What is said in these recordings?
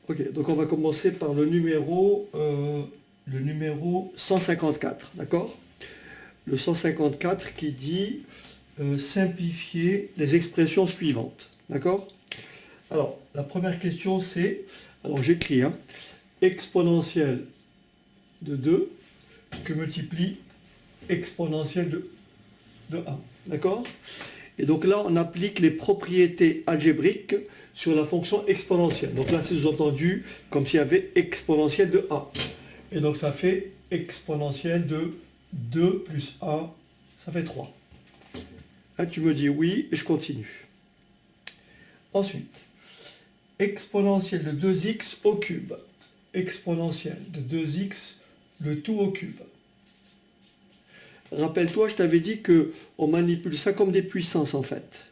Ok, donc on va commencer par le numéro 154, d'accord? Le 154 qui dit simplifier les expressions suivantes, d'accord? Alors, la première question c'est, alors j'écris, hein, exponentielle de 2 que multiplie exponentielle de 1, d'accord? Et donc là, on applique les propriétés algébriques sur la fonction exponentielle. Donc là, c'est sous-entendu comme s'il y avait exponentielle de 1. Et donc ça fait exponentielle de 2 plus 1, ça fait 3. Là, tu me dis oui et je continue. Ensuite, exponentielle de 2x au cube. Exponentielle de 2x, le tout au cube. Rappelle-toi, je t'avais dit qu'on manipule ça comme des puissances en fait.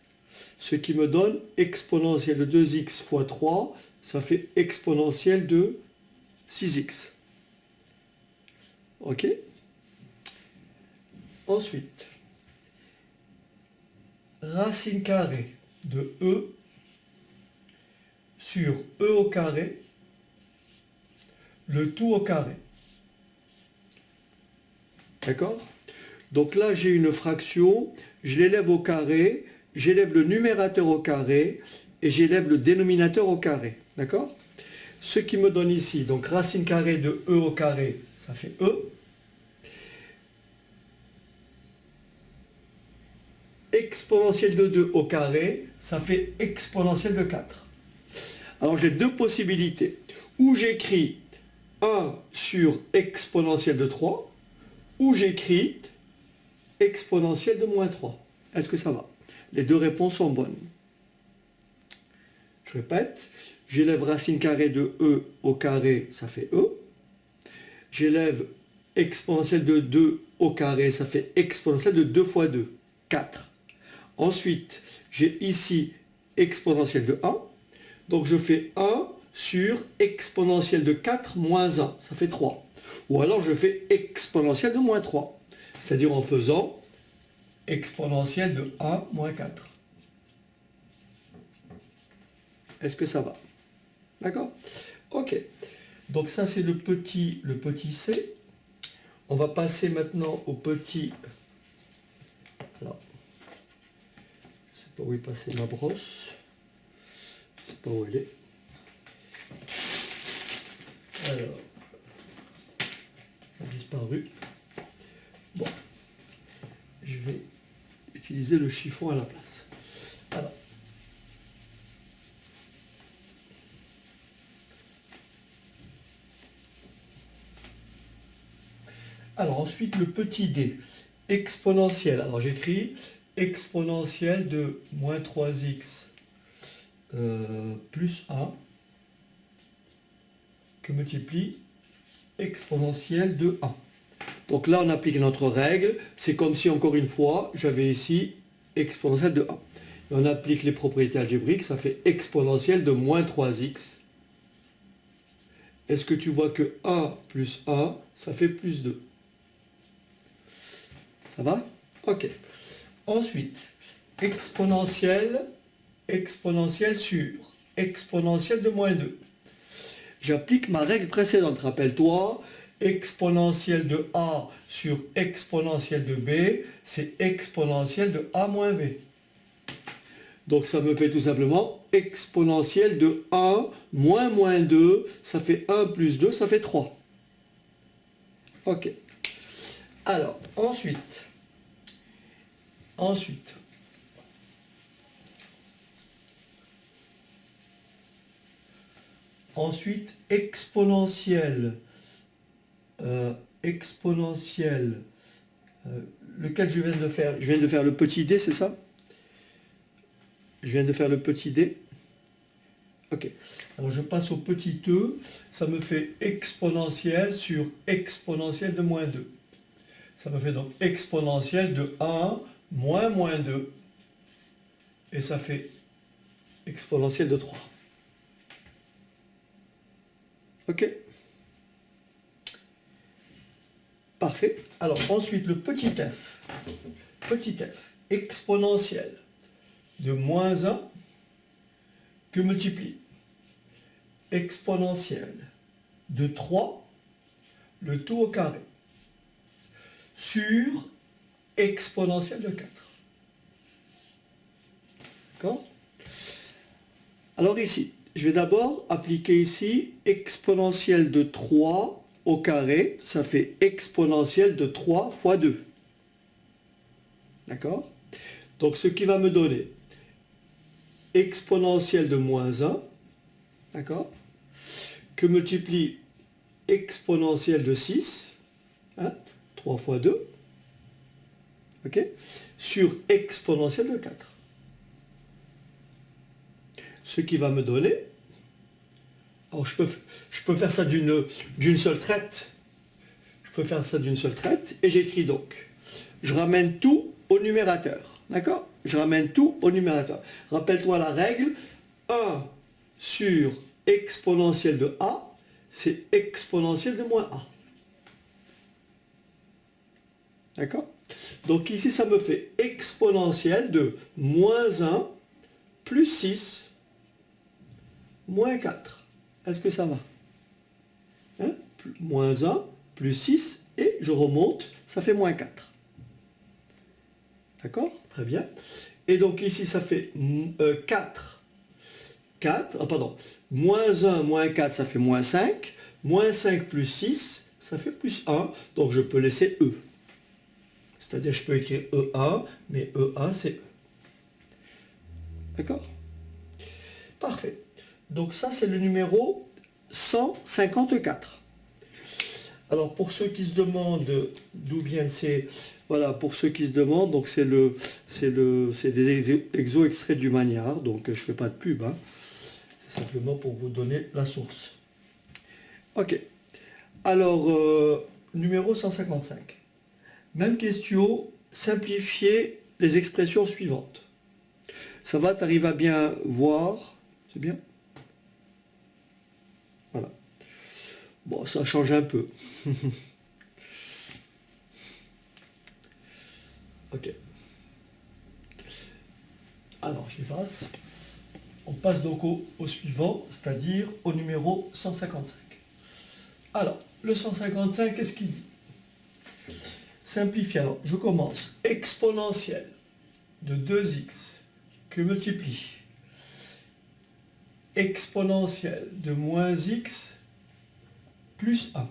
Ce qui me donne exponentielle de 2x fois 3, ça fait exponentielle de 6x. Ok? Ensuite, racine carrée de e sur e au carré, le tout au carré. D'accord? Donc là, j'ai une fraction, je l'élève au carré, j'élève le numérateur au carré et j'élève le dénominateur au carré. D'accord? Ce qui me donne ici, donc racine carrée de e au carré, ça fait e. Exponentielle de 2 au carré, ça fait exponentielle de 4. Alors j'ai deux possibilités. Ou j'écris 1 sur exponentielle de 3, ou j'écris exponentielle de moins 3. Est-ce que ça va? Les deux réponses sont bonnes. Je répète, j'élève racine carrée de e au carré, ça fait e. J'élève exponentielle de 2 au carré, ça fait exponentielle de 2 fois 2, 4. Ensuite, j'ai ici exponentielle de 1. Donc je fais 1 sur exponentielle de 4 moins 1, ça fait 3. Ou alors je fais exponentielle de moins 3, c'est-à-dire en faisant exponentielle de 1 moins 4. Est-ce que ça va? D'accord? Ok. Donc ça c'est le petit c. On va passer maintenant au petit... Alors, je ne sais pas où est passée ma brosse. Je ne sais pas où elle est. Alors, elle a disparu. Bon, je vais utiliser le chiffon à la place. Alors ensuite le petit d, exponentielle. Alors j'écris exponentielle de moins 3x plus 1 que multiplie exponentielle de 1. Donc là on applique notre règle, c'est comme si encore une fois j'avais ici exponentielle de 1. Et on applique les propriétés algébriques, ça fait exponentielle de moins 3x. Est-ce que tu vois que 1 plus 1, ça fait plus 2? Ça va? Ok. Ensuite, exponentielle sur exponentielle de moins 2. J'applique ma règle précédente, rappelle-toi, exponentielle de a sur exponentielle de b, c'est exponentielle de a moins b. Donc ça me fait tout simplement exponentielle de 1 moins 2, ça fait 1 plus 2, ça fait 3. Ok. Alors, ensuite, exponentielle, lequel je viens de faire? Je viens de faire le petit d, c'est ça? Je viens de faire le petit d. Ok. Alors je passe au petit e, ça me fait exponentielle sur exponentielle de moins 2. Ça me fait donc exponentielle de 1 moins 2. Et ça fait exponentielle de 3. Ok? Parfait. Alors ensuite le petit f. Petit f. Exponentielle de moins 1 que multiplie exponentielle de 3, le tout au carré, sur exponentielle de 4. D'accord? Alors ici, je vais d'abord appliquer ici exponentielle de 3 au carré, ça fait exponentielle de 3 fois 2. D'accord? Donc ce qui va me donner exponentielle de moins 1, d'accord, que multiplie exponentielle de 6, hein, 3 fois 2, ok, sur exponentielle de 4. Ce qui va me donner, alors je peux faire ça d'une seule traite, et j'écris donc, je ramène tout au numérateur, d'accord? Je ramène tout au numérateur. Rappelle-toi la règle, 1 sur exponentielle de a, c'est exponentielle de moins a. D'accord? Donc ici, ça me fait exponentielle de moins 1 plus 6 moins 4. Est-ce que ça va? Hein? Moins 1 plus 6 et je remonte, ça fait moins 4. D'accord? Très bien. Et donc ici, ça fait 4. Moins 1, moins 4, ça fait moins 5. Moins 5 plus 6, ça fait plus 1. Donc je peux laisser E. C'est-à-dire, je peux écrire E1, mais E1, c'est E. D'accord? Parfait. Donc ça, c'est le numéro 154. Alors, pour ceux qui se demandent d'où viennent ces... Voilà, pour ceux qui se demandent, donc c'est des exos extraits du Magnard, donc je ne fais pas de pub, hein. C'est simplement pour vous donner la source. Ok. Alors, numéro 155. Même question, simplifier les expressions suivantes. Ça va, tu arrives à bien voir? C'est bien? Voilà. Bon, ça change un peu. Ok. Alors, j'efface. On passe donc au suivant, c'est-à-dire au numéro 155. Alors, le 155, qu'est-ce qu'il dit? Simplifier. Alors, je commence. Exponentielle de 2x que multiplie exponentielle de moins x plus 1.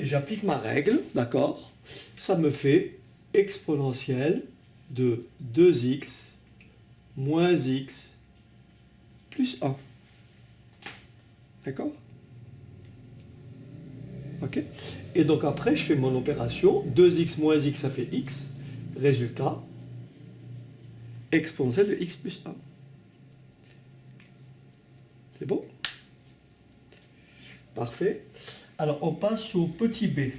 Et j'applique ma règle, d'accord? Ça me fait exponentielle de 2x moins x plus 1. D'accord? Ok? Et donc après, je fais mon opération. 2x moins x, ça fait x. Résultat, exponentielle de x plus 1. C'est bon? Parfait. Alors, on passe au petit b.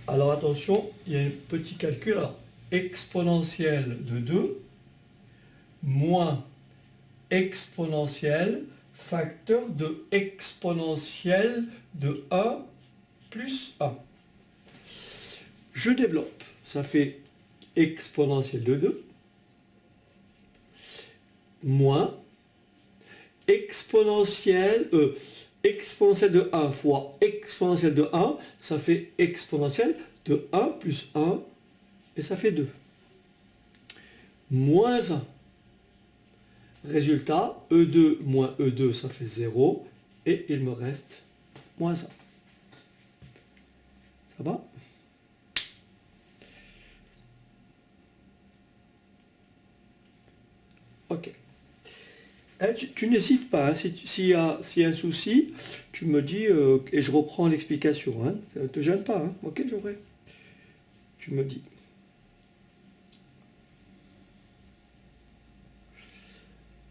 Alors, attention, il y a un petit calcul. Alors, exponentielle de 2 moins exponentielle facteur de exponentielle de 1 plus 1. Je développe. Ça fait exponentielle de 2 moins exponentielle de 1 fois exponentielle de 1, ça fait exponentielle de 1 plus 1, et ça fait 2. Moins 1. Résultat, E2 moins E2, ça fait 0, et il me reste moins 1. Ça va? Ok. Tu n'hésites pas, hein, s'il y a un souci, tu me dis et je reprends l'explication. Hein, ça ne te gêne pas, hein, ok Geoffrey? Tu me dis.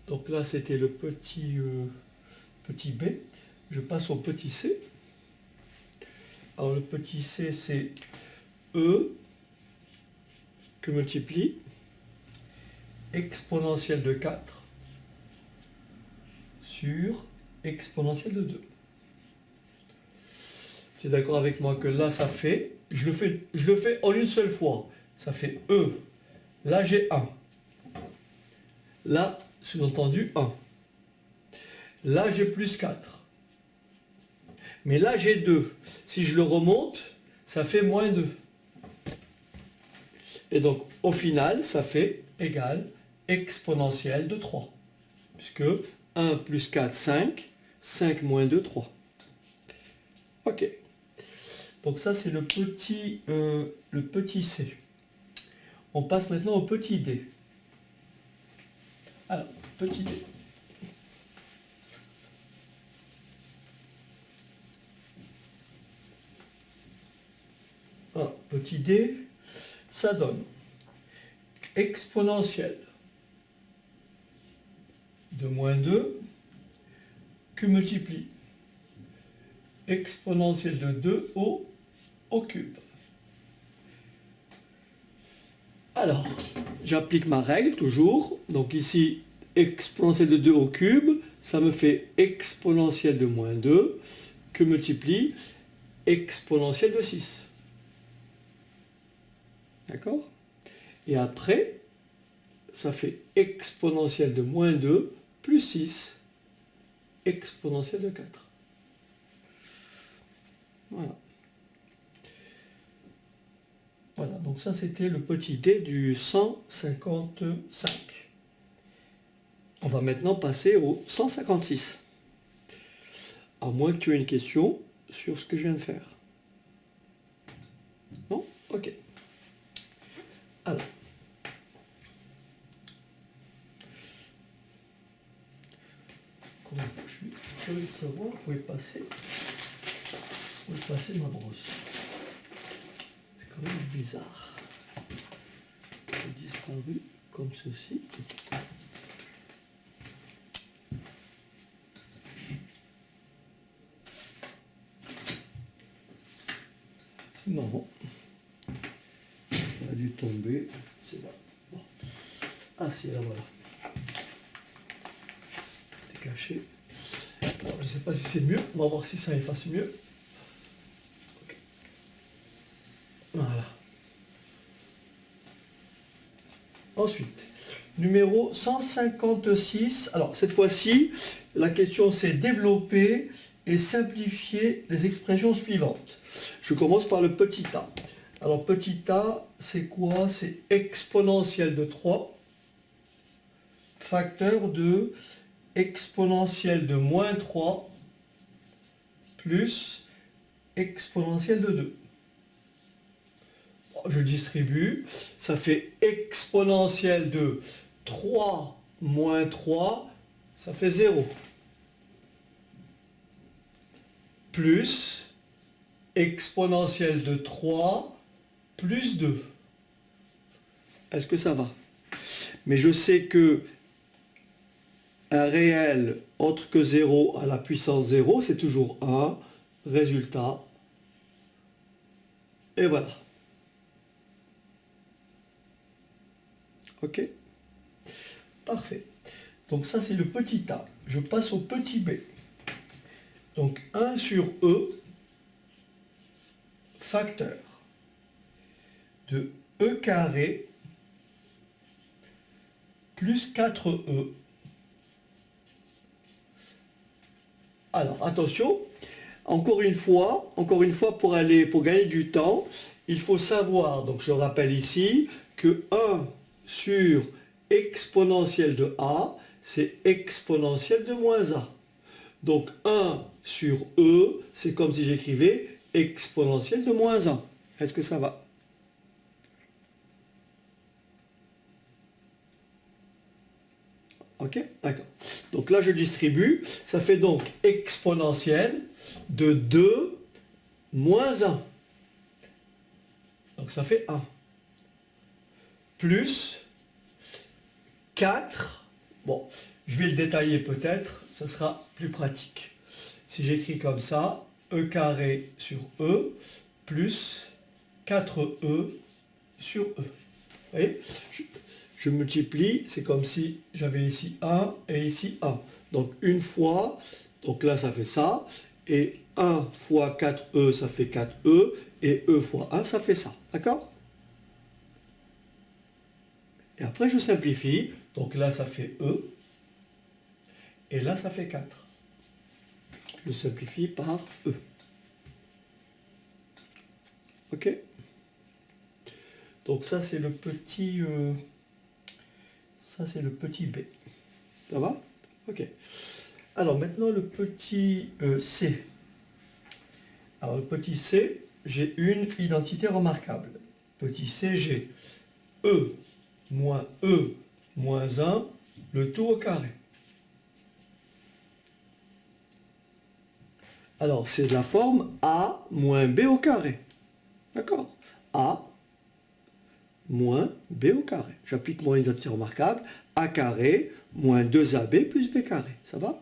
Donc là, c'était le petit b. Je passe au petit c. Alors le petit c, c'est E que multiplie exponentielle de 4 sur exponentielle de 2. Tu es d'accord avec moi que là, ça fait, je le fais en une seule fois. Ça fait E. Là, j'ai 1. Là, sous-entendu 1. Là, j'ai plus 4. Mais là, j'ai 2. Si je le remonte, ça fait moins 2. Et donc, au final, ça fait égal exponentielle de 3. Puisque 1 plus 4, 5. 5 moins 2, 3. Ok. Donc ça, c'est le petit C. On passe maintenant au petit D. Alors, petit D. Alors, petit d, ça donne exponentielle de moins 2 que multiplie exponentielle de 2 au cube. Alors, j'applique ma règle toujours. Donc ici, exponentielle de 2 au cube, ça me fait exponentielle de moins 2 que multiplie exponentielle de 6. D'accord? Et après, ça fait exponentielle de moins 2 plus 6 exponentielle de 4. Voilà. Voilà, donc ça c'était le petit d du 155. On va maintenant passer au 156. À moins que tu aies une question sur ce que je viens de faire. Non? Ok. Alors. Comment je suis curieux de savoir où est passé ma brosse. C'est quand même bizarre. Elle a disparu comme ceci. C'est marrant. Elle a dû tomber. C'est là. Bon. Ah si, là voilà. C'est caché. Alors, je ne sais pas si c'est mieux. On va voir si ça efface mieux. Okay. Voilà. Ensuite, numéro 156. Alors, cette fois-ci, la question c'est développer et simplifier les expressions suivantes. Je commence par le petit a. Alors, petit a, c'est quoi? C'est exponentielle de 3, facteur de exponentielle de moins 3, plus exponentielle de 2. Je distribue, ça fait exponentielle de 3 moins 3, ça fait 0. Plus exponentielle de 3 plus 2. Est-ce que ça va? Mais je sais que un réel autre que 0 à la puissance 0, c'est toujours 1. Résultat. Et voilà. Ok? Parfait. Donc ça, c'est le petit a. Je passe au petit b. Donc 1 sur e, facteur de e carré plus 4e. Alors, attention, encore une fois, pour gagner du temps, il faut savoir, donc je rappelle ici, que 1 sur exponentielle de a, c'est exponentielle de moins a. Donc 1 sur e, c'est comme si j'écrivais exponentielle de moins 1. Est-ce que ça va? Ok, d'accord. Donc là, je distribue. Ça fait donc exponentielle de 2 moins 1. Donc ça fait 1. Plus 4. Bon, je vais le détailler peut-être, ça sera plus pratique. Si j'écris comme ça, e carré sur e, plus 4e sur e. Vous voyez? Je multiplie, c'est comme si j'avais ici 1 et ici 1. Donc une fois, donc là ça fait ça, et 1 fois 4e, ça fait 4e, et e fois 1, ça fait ça. D'accord? Et après je simplifie, donc là ça fait e, et là ça fait 4. je simplifie par E. Ok? Donc ça c'est le petit B. Ça va? Ok. Alors maintenant le petit C. Alors le petit C, j'ai une identité remarquable. Petit c, j'ai E moins 1, le tout au carré. Alors c'est de la forme A moins B au carré. D'accord? A moins B au carré. J'applique mon identité remarquable. A carré moins 2AB plus B carré. Ça va?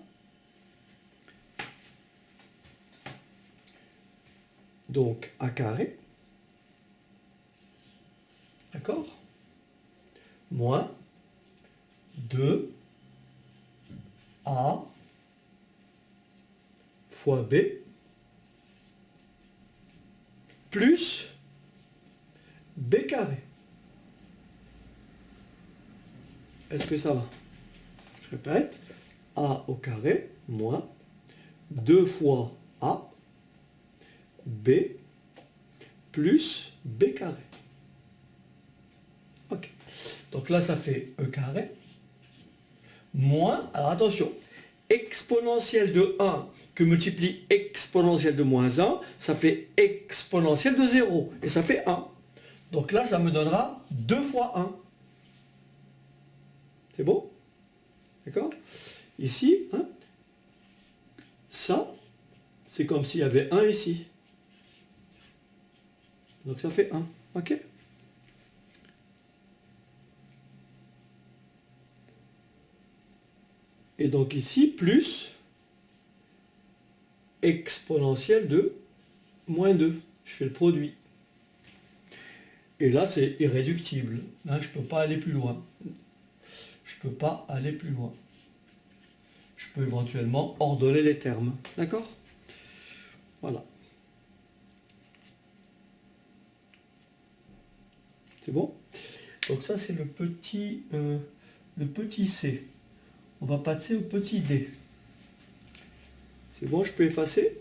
Donc A carré. D'accord? Moins 2A fois B plus B carré. Est-ce que ça va? Je répète, A au carré moins 2 fois A B plus B carré. Ok. Donc là, ça fait E carré moins, alors attention, exponentielle de 1 que multiplie exponentielle de moins 1, ça fait exponentielle de 0, et ça fait 1. Donc là, ça me donnera 2 fois 1. C'est beau? D'accord? Ici, hein, ça, c'est comme s'il y avait 1 ici. Donc ça fait 1. Ok? Et donc ici, plus exponentielle de moins 2. Je fais le produit. Et là, c'est irréductible. Là, je ne peux pas aller plus loin. Je ne peux pas aller plus loin. Je peux éventuellement ordonner les termes. D'accord? Voilà. C'est bon? Donc ça, c'est le petit C. On va passer au petit D. C'est bon, je peux effacer?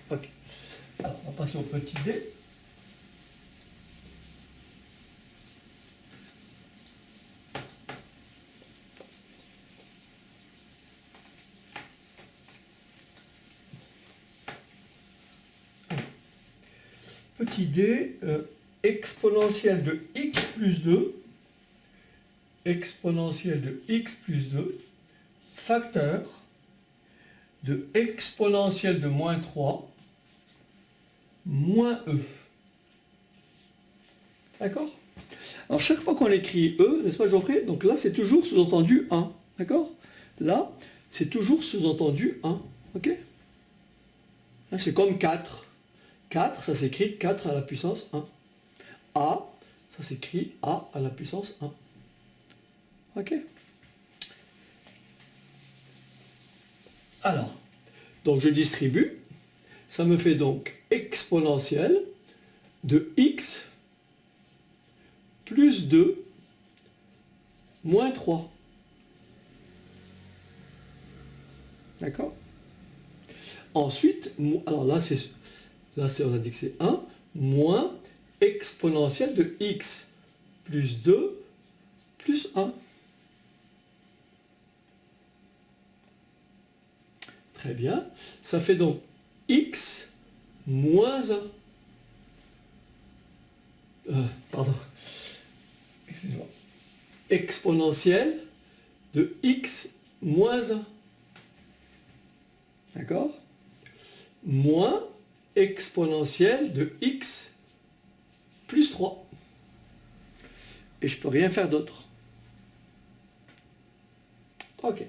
Ok. Alors, on va passer au petit D. Petit d, exponentielle de x plus 2, exponentielle de x plus 2, facteur de exponentielle de moins 3, moins e. D'accord? Alors chaque fois qu'on écrit e, n'est-ce pas Geoffrey? Donc là c'est toujours sous-entendu 1. D'accord? Là, c'est toujours sous-entendu 1. Ok? C'est comme 4. 4, ça s'écrit 4 à la puissance 1. A, ça s'écrit A à la puissance 1. Ok? Alors, donc je distribue. Ça me fait donc exponentielle de x plus 2 moins 3. D'accord? Ensuite, alors là, on a dit que c'est 1, moins exponentielle de x plus 2 plus 1. Très bien. Ça fait donc x moins 1. Pardon. Excusez-moi. Exponentielle de x moins 1. D'accord? Moins exponentielle de x plus 3. Et je ne peux rien faire d'autre. Ok.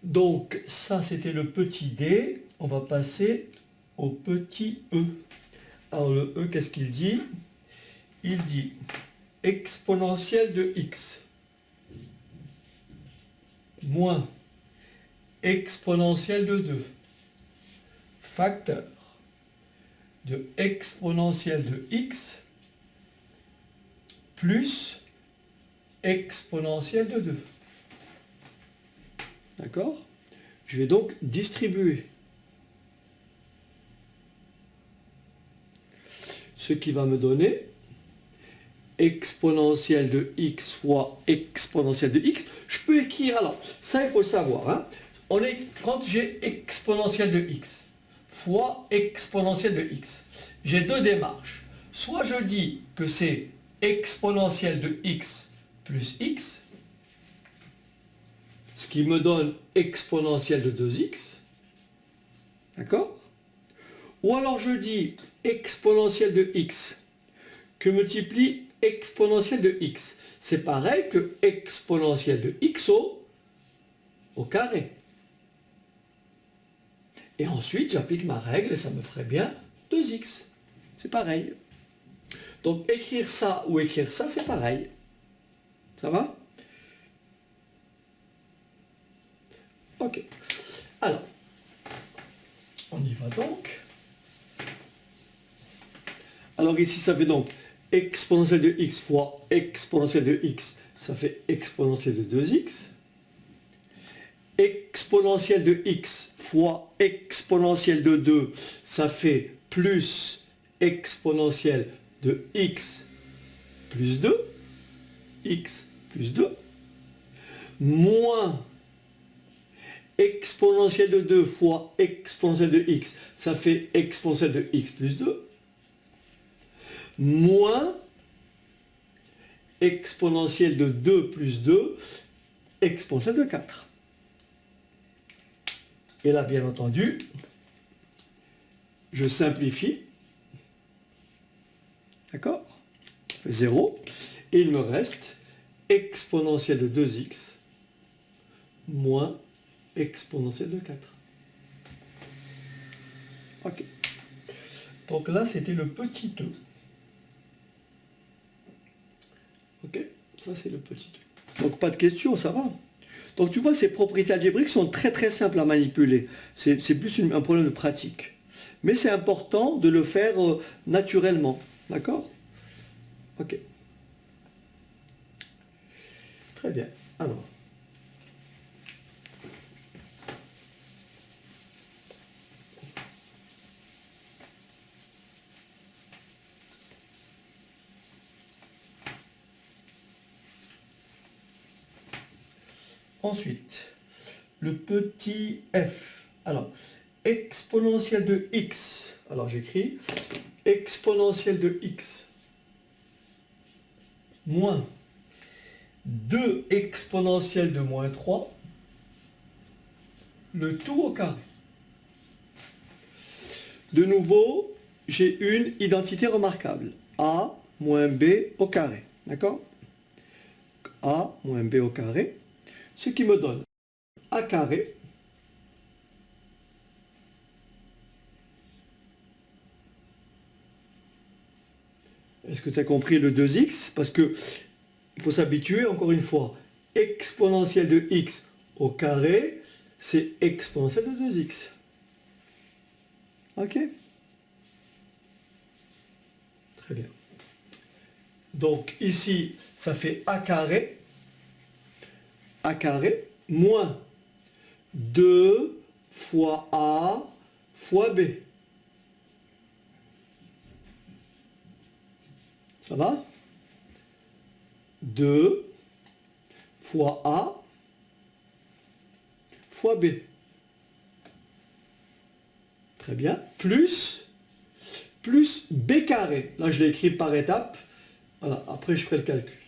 Donc ça c'était le petit d. On va passer au petit e. Alors le e, qu'est-ce qu'il dit? Il dit exponentielle de x moins exponentielle de 2 facteur de exponentielle de x plus exponentielle de 2. D'accord? Je vais donc distribuer. Ce qui va me donner exponentielle de x fois exponentielle de x. Je peux écrire, alors, ça il faut le savoir, hein. Quand j'ai exponentielle de x fois exponentielle de x, j'ai deux démarches. Soit je dis que c'est exponentielle de x plus x, ce qui me donne exponentielle de 2x, d'accord? Ou alors je dis exponentielle de x que multiplie exponentielle de x. C'est pareil que exponentielle de x au carré. Et ensuite, j'applique ma règle et ça me ferait bien 2x. C'est pareil. Donc, écrire ça ou écrire ça, c'est pareil. Ça va? Ok. Alors, on y va donc. Alors ici, ça fait donc exponentielle de x fois exponentielle de x, ça fait exponentielle de 2x. Exponentielle de x fois exponentielle de 2, ça fait plus exponentielle de x plus 2, x plus 2, moins exponentielle de 2 fois exponentielle de x, ça fait exponentielle de x plus 2, moins exponentielle de 2 plus 2, exponentielle de 4. Et là, bien entendu, je simplifie. D'accord? 0. Et il me reste exponentielle de 2x moins exponentielle de 4. Ok. Donc là, c'était le petit e. Ok? Ça, c'est le petit e. Donc, pas de question, ça va. Donc, tu vois, ces propriétés algébriques sont très très simples à manipuler. C'est plus un problème de pratique. Mais c'est important de le faire naturellement. D'accord? Ok. Très bien. Alors. Ensuite, le petit f. Alors, exponentielle de x. Alors, j'écris exponentielle de x moins 2 exponentielle de moins 3, le tout au carré. De nouveau, j'ai une identité remarquable. A moins b au carré. D'accord? A moins b au carré. Ce qui me donne a carré est-ce que tu as compris le 2x? Parce que il faut s'habituer, encore une fois, exponentielle de x au carré, c'est exponentielle de 2x. Ok? Très bien. Donc ici, ça fait a carré moins 2 fois a fois b. Ça va? 2 fois a fois b. Très bien. Plus b carré. Là, je l'ai écrit par étapes. Voilà. Après, je ferai le calcul.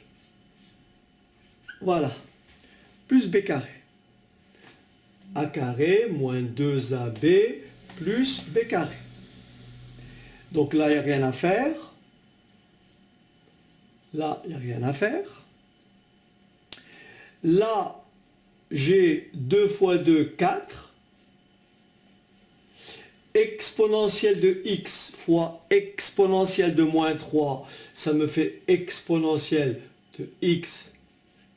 Voilà. Plus b carré. A carré moins 2ab plus b carré. Donc là, il n'y a rien à faire. Là, il n'y a rien à faire. Là, j'ai 2 fois 2, 4. Exponentielle de x fois exponentielle de moins 3, ça me fait exponentielle de x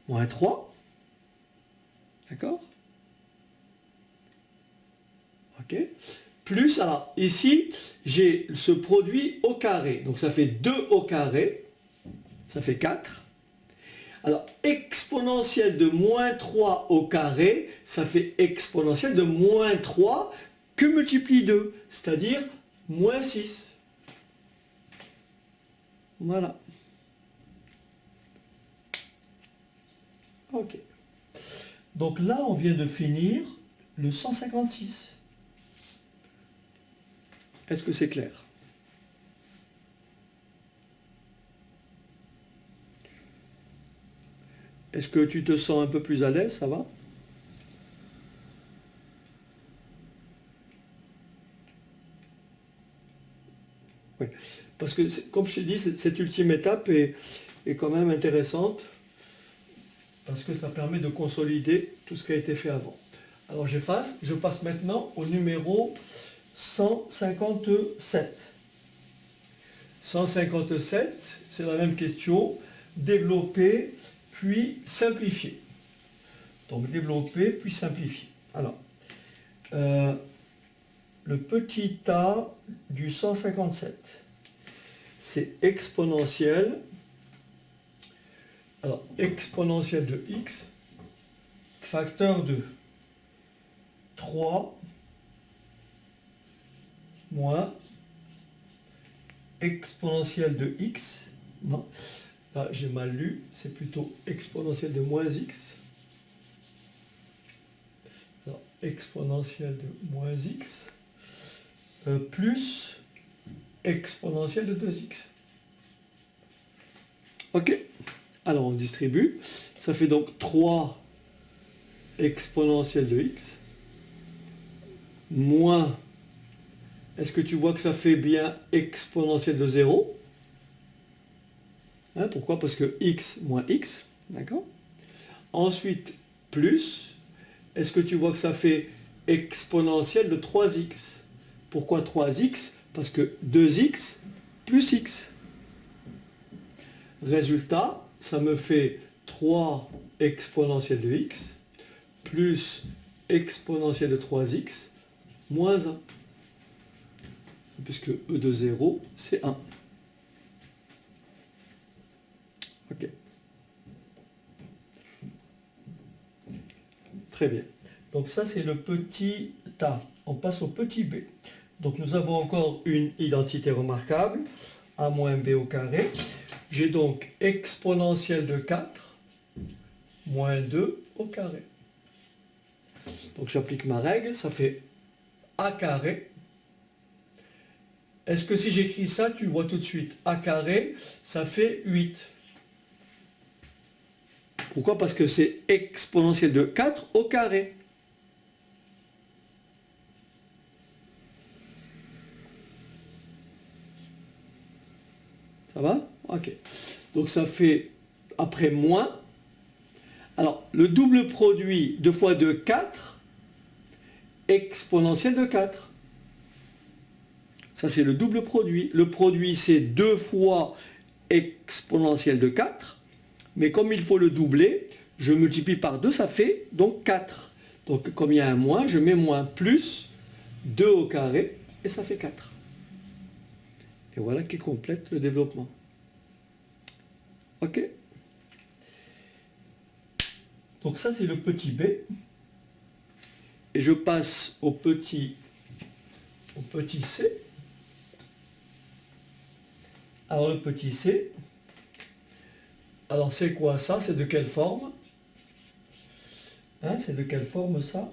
moins 3. D'accord? Ok. Plus, alors ici, j'ai ce produit au carré. Donc ça fait 2 au carré. Ça fait 4. Alors, exponentielle de moins 3 au carré, ça fait exponentielle de moins 3 que multiplie 2, c'est-à-dire moins 6. Voilà. Ok. Donc là, on vient de finir le 156. Est-ce que c'est clair? Est-ce que tu te sens un peu plus à l'aise, ça va? Oui, parce que comme je t'ai dit, cette ultime étape est quand même intéressante, parce que ça permet de consolider tout ce qui a été fait avant. Alors je passe maintenant au numéro 157. 157, c'est la même question, développer puis simplifier. Donc développer puis simplifier. Alors, le petit a du 157, c'est exponentielle. Alors, exponentielle de x, facteur de 3 moins exponentielle de x, non, là j'ai mal lu, c'est plutôt exponentielle de moins x. Alors, exponentielle de moins x, plus exponentielle de 2x. Ok, alors on distribue, ça fait donc 3 exponentielle de x, moins, est-ce que tu vois que ça fait bien exponentielle de 0? Hein, pourquoi? Parce que x moins x, d'accord? Ensuite, plus, est-ce que tu vois que ça fait exponentielle de 3x? Pourquoi 3x? Parce que 2x plus x. Résultat, ça me fait 3 exponentielle de x plus exponentielle de 3x moins 1. Puisque e de 0, c'est 1. Ok. Très bien. Donc ça, c'est le petit a. On passe au petit b. Donc nous avons encore une identité remarquable, a moins b au carré. J'ai donc exponentielle de 4 moins 2 au carré. Donc j'applique ma règle, ça fait a carré. Est-ce que si j'écris ça, tu vois tout de suite, a carré, ça fait 8. Pourquoi? Parce que c'est exponentielle de 4 au carré. Ça va? Ok. Donc ça fait, après moins. Alors, le double produit 2 fois 2, 4, exponentielle de 4. Ça, c'est le double produit. Le produit, c'est 2 fois exponentielle de 4. Mais comme il faut le doubler, je multiplie par 2, ça fait donc 4. Donc, comme il y a un moins, je mets moins plus 2 au carré, et ça fait 4. Et voilà qui complète le développement. Ok? Donc ça, c'est le petit b. Et je passe au petit c. Alors le petit c, alors c'est quoi ça? C'est de quelle forme? Hein, c'est de quelle forme ça?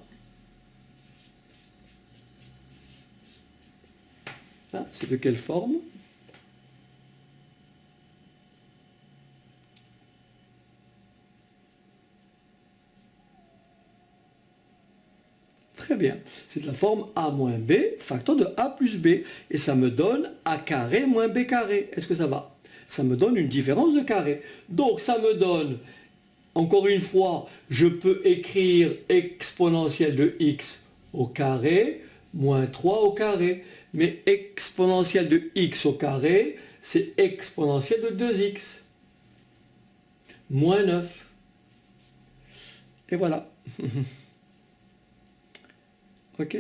Hein, c'est de quelle forme? Très bien. C'est de la forme a moins b, facteur de a plus b. Et ça me donne a carré moins b carré. Est-ce que ça va? Ça me donne une différence de carré. Donc ça me donne, encore une fois, je peux écrire exponentielle de x au carré moins 3 au carré. Mais exponentielle de x au carré, c'est exponentielle de 2x. Moins 9. Et voilà. Ok?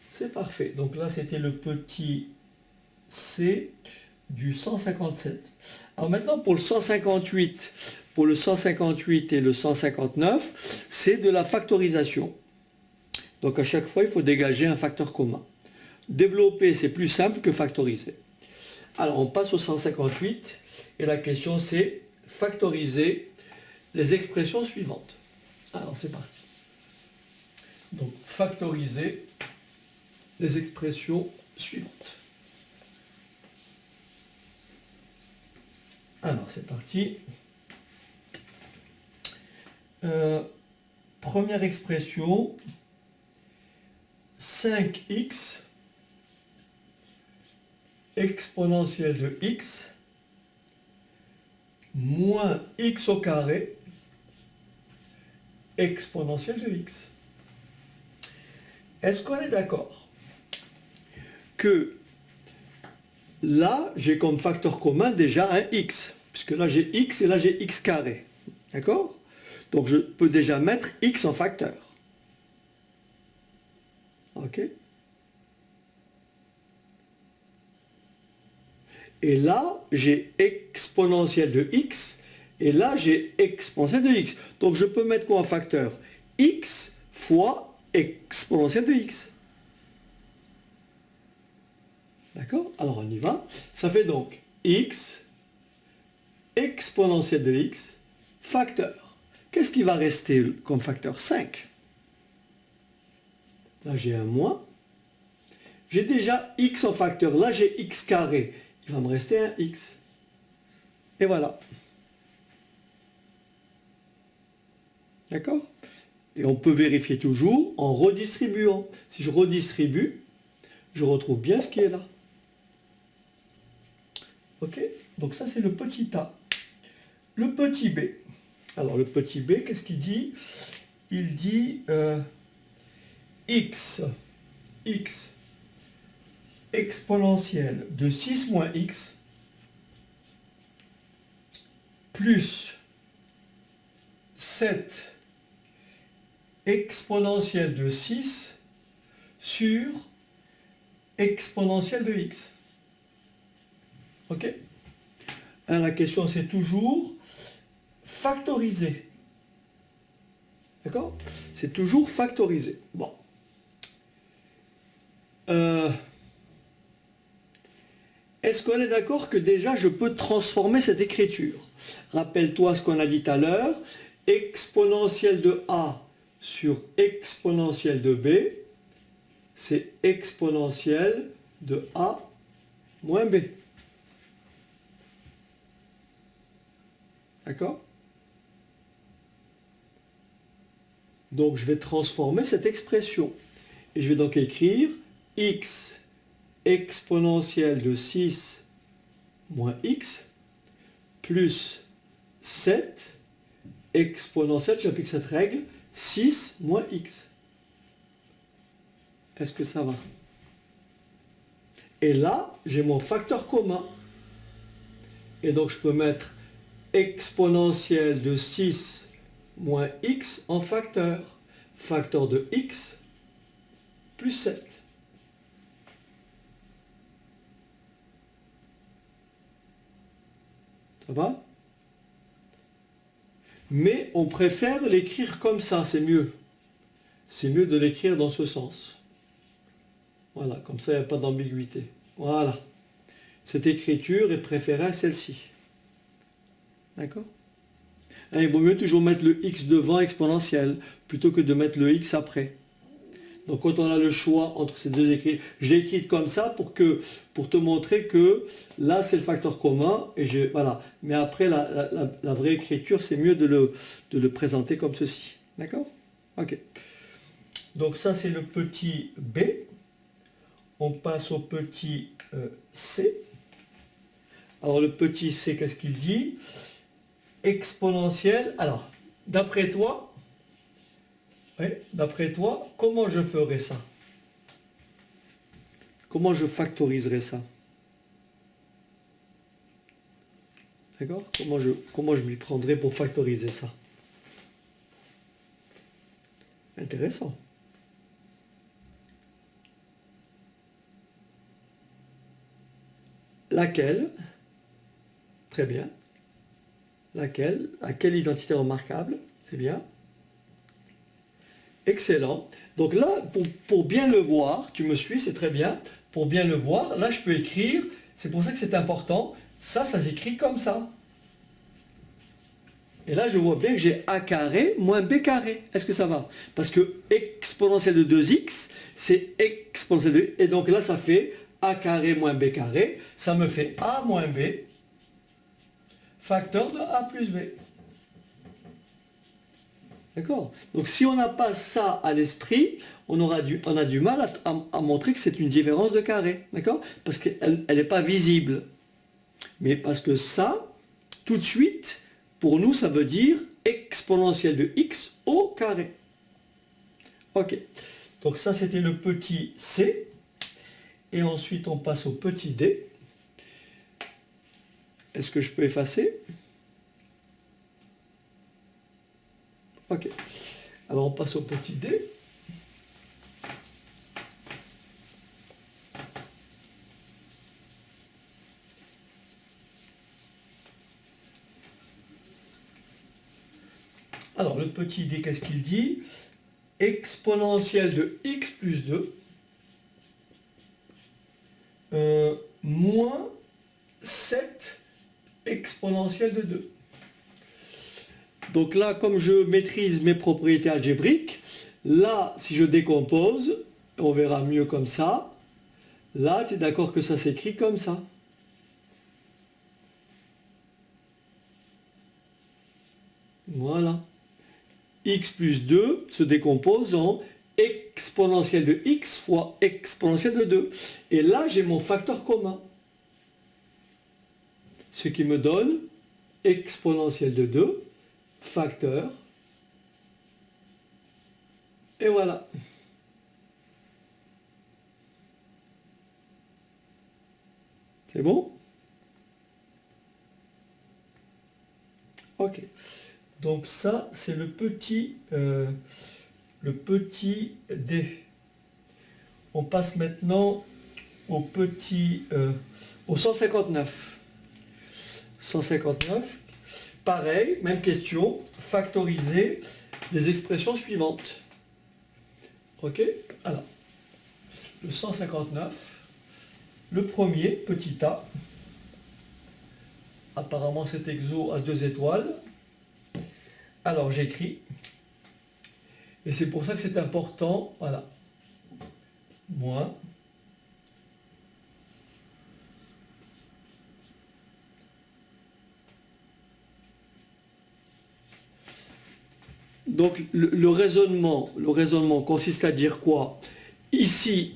C'est parfait. Donc là, c'était le petit c'est du 157. Alors maintenant, pour le 158, pour le 158 et le 159, c'est de la factorisation. Donc à chaque fois, il faut dégager un facteur commun. Développer, c'est plus simple que factoriser. Alors on passe au 158 et la question c'est factoriser les expressions suivantes. Alors c'est parti. Donc factoriser les expressions suivantes. Alors c'est parti. Première expression, 5x exponentielle de x moins x au carré exponentielle de x. Est-ce qu'on est d'accord que là, j'ai comme facteur commun déjà un x, puisque là j'ai x et là j'ai x carré. D'accord? Donc je peux déjà mettre x en facteur. Ok? Et là, j'ai exponentielle de x, et là, j'ai exponentielle de x. Donc je peux mettre quoi en facteur? X fois exponentielle de x. D'accord? Alors on y va. Ça fait donc x exponentielle de x facteur. Qu'est-ce qui va rester comme facteur? 5. Là j'ai un moins. J'ai déjà x en facteur. Là j'ai x carré. Il va me rester un x. Et voilà. D'accord? Et on peut vérifier toujours en redistribuant. Si je redistribue, je retrouve bien ce qui est là. Ok? Donc ça c'est le petit a. Le petit b. Alors le petit b, qu'est-ce qu'il dit? Il dit x exponentielle de 6 moins x plus 7 exponentielle de 6 sur exponentielle de x. Ok? Alors, la question c'est toujours factoriser. D'accord? C'est toujours factoriser. Bon. Est-ce qu'on est d'accord que déjà je peux transformer cette écriture? Rappelle-toi ce qu'on a dit tout à l'heure. Exponentielle de a sur exponentielle de b, c'est exponentielle de a moins b. D'accord? Donc je vais transformer cette expression. Et je vais donc écrire x exponentielle de 6 moins x plus 7 exponentielle, j'applique cette règle, 6 moins x. Est-ce que ça va? Et là, j'ai mon facteur commun. Et donc je peux mettre exponentielle de 6 moins x en facteur. Facteur de x plus 7. Ça va? Mais on préfère l'écrire comme ça, c'est mieux. C'est mieux de l'écrire dans ce sens. Voilà, comme ça il n'y a pas d'ambiguïté. Voilà. Cette écriture est préférée à celle-ci. D'accord? Il vaut mieux toujours mettre le x devant exponentielle, plutôt que de mettre le x après. Donc quand on a le choix entre ces deux écrits, je l'ai écrite comme ça pour te montrer que là c'est le facteur commun, et voilà. Mais après la vraie écriture, c'est mieux de le présenter comme ceci. D'accord? Ok. Donc ça c'est le petit b. On passe au petit c. Alors le petit c, qu'est-ce qu'il dit? Exponentielle. Alors, d'après toi, comment je ferais ça? Comment je factoriserais ça? D'accord? Comment je m'y prendrais pour factoriser ça? Intéressant. laquelle, très bien, laquelle, à quelle identité remarquable, c'est bien. Excellent. Donc là, pour bien le voir, tu me suis, c'est très bien. Pour bien le voir, là je peux écrire, c'est pour ça que c'est important, ça s'écrit comme ça. Et là je vois bien que j'ai a carré moins b carré. Est-ce que ça va? Parce que exponentielle de 2x, c'est exponentielle de... Et donc là ça fait a carré moins b carré, ça me fait a moins b, facteur de a plus b. D'accord? Donc si on n'a pas ça à l'esprit, on a du mal à montrer que c'est une différence de carré. D'accord? Parce qu'elle n'est pas visible. Mais parce que ça, tout de suite, pour nous, ça veut dire exponentielle de x au carré. Ok. Donc ça, c'était le petit c. Et ensuite, on passe au petit d. Est-ce que je peux effacer? Ok. Alors on passe au petit d. Alors le petit d, qu'est-ce qu'il dit? Exponentielle de x plus 2 moins 7 exponentielle de 2. Donc là, comme je maîtrise mes propriétés algébriques, là, si je décompose, on verra mieux comme ça. Là, tu es d'accord que ça s'écrit comme ça. Voilà. X plus 2 se décompose en exponentielle de x fois exponentielle de 2. Et là, j'ai mon facteur commun. Ce qui me donne exponentielle de 2 facteur. Et voilà. C'est bon? Ok. Donc ça, c'est le petit d. On passe maintenant au petit, au 159. 159, pareil, même question, factoriser les expressions suivantes. Ok? Alors, le 159, le premier, petit a, apparemment cet exo a 2 étoiles. Alors j'écris, et c'est pour ça que c'est important, voilà, moins, donc le raisonnement consiste à dire quoi? Ici,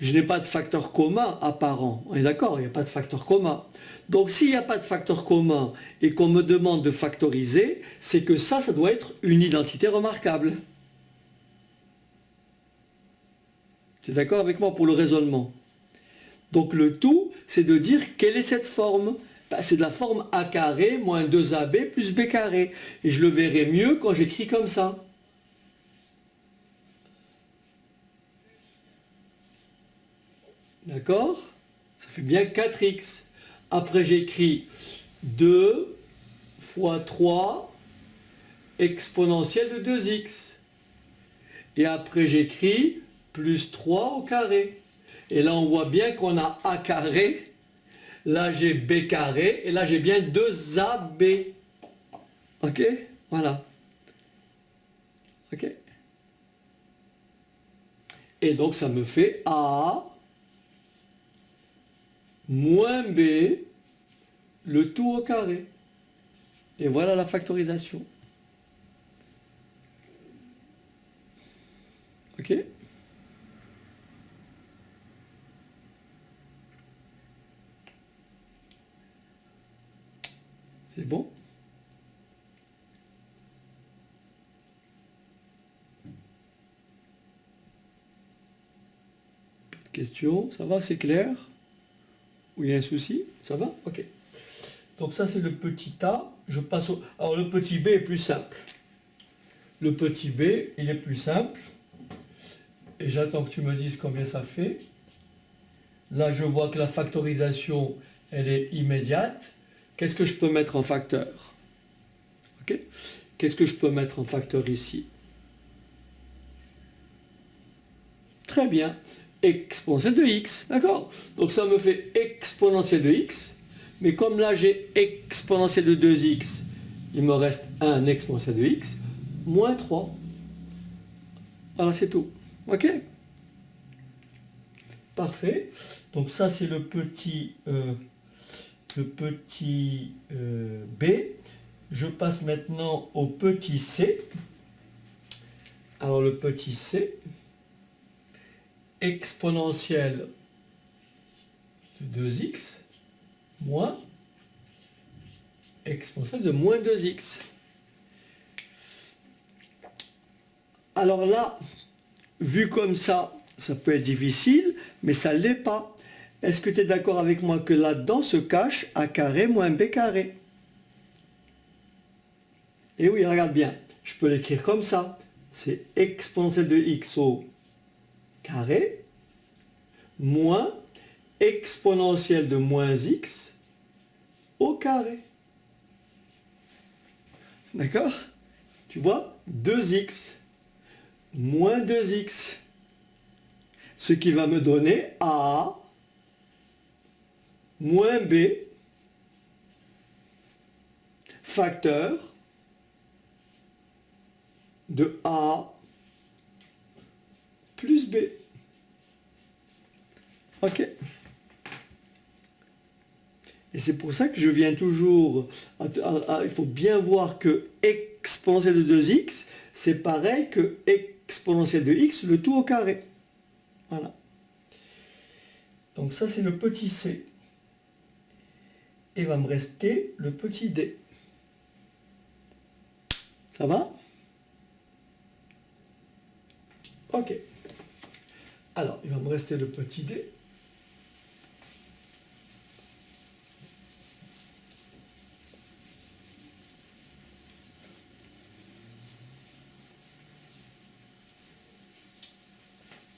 je n'ai pas de facteur commun apparent, on est d'accord, il n'y a pas de facteur commun. Donc s'il n'y a pas de facteur commun et qu'on me demande de factoriser, c'est que ça doit être une identité remarquable. Tu es d'accord avec moi pour le raisonnement? Donc le tout, c'est de dire quelle est cette forme. Ben, c'est de la forme a carré moins 2ab plus b carré. Et je le verrai mieux quand j'écris comme ça. D'accord? Ça fait bien 4x. Après j'écris 2 fois 3 exponentielle de 2x. Et après j'écris plus 3 au carré. Et là on voit bien qu'on a a carré, là j'ai b carré, et là j'ai bien 2ab. Ok? Voilà. Ok? Et donc ça me fait a moins b, le tout au carré. Et voilà la factorisation. Ok? C'est bon? Question, ça va, c'est clair? Ou il y a un souci? Ça va? Ok. Donc ça c'est le petit a. Je passe au... Alors le petit b est plus simple. Le petit b, il est plus simple. Et j'attends que tu me dises combien ça fait. Là, je vois que la factorisation, elle est immédiate. Qu'est-ce que je peux mettre en facteur? Ok. Qu'est-ce que je peux mettre en facteur ici? Très bien. Exponentielle de x, d'accord? Donc ça me fait exponentielle de x. Mais comme là, j'ai exponentielle de 2x, il me reste un exponentielle de x, moins 3. Voilà, c'est tout. Ok? Parfait. Donc ça, c'est le petit b. Je passe maintenant au petit c. Alors le petit c, exponentielle de 2x moins exponentielle de moins 2x. Alors là, vu comme ça peut être difficile, mais ça ne l'est pas. Est-ce que tu es d'accord avec moi que là-dedans se cache a carré moins b carré? Et oui, regarde bien, je peux l'écrire comme ça. C'est exponentielle de x au carré moins exponentielle de moins x au carré. D'accord? Tu vois? 2x moins 2x. Ce qui va me donner a moins b facteur de a plus b. Ok. Et c'est pour ça que je viens toujours... il faut bien voir que exponentielle de 2x, c'est pareil que exponentielle de x, le tout au carré. Voilà. Donc ça, c'est le petit c. Et va me rester le petit d. Ça va? Ok. Alors, il va me rester le petit d.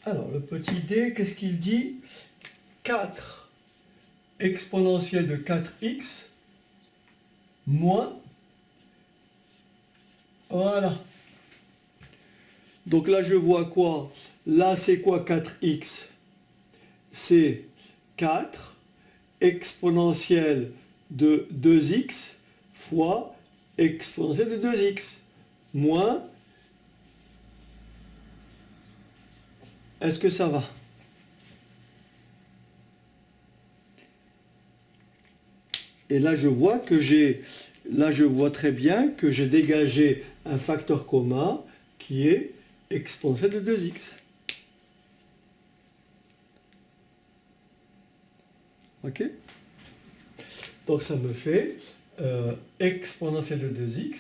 Alors, le petit d, qu'est-ce qu'il dit? 4 exponentielle de 4x moins... Voilà. Donc là, je vois quoi? Là, c'est quoi 4x? C'est 4 exponentielle de 2x fois exponentielle de 2x moins... Est-ce que ça va? Et là, je vois que je vois très bien que j'ai dégagé un facteur commun qui est exponentielle de 2x. Ok? Donc ça me fait exponentielle de 2x,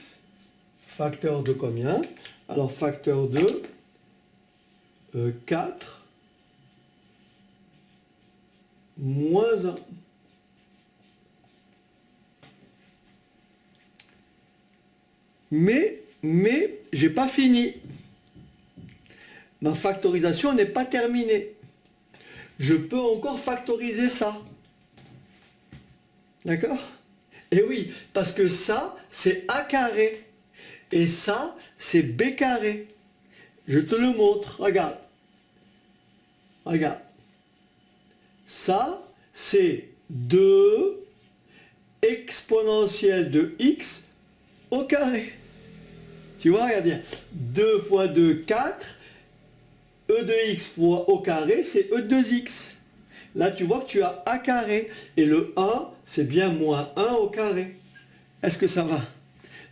facteur de combien? Alors facteur de 4 moins 1. Mais j'ai pas fini. Ma factorisation n'est pas terminée. Je peux encore factoriser ça. D'accord? Et oui, parce que ça, c'est a carré. Et ça, c'est b carré. Je te le montre. Regarde. Regarde. Ça, c'est 2 exponentielle de x au carré. Tu vois, regarde bien. 2 fois 2, 4. E de x fois au carré, c'est E de 2x. Là, tu vois que tu as a carré. Et le 1, c'est bien moins 1 au carré. Est-ce que ça va?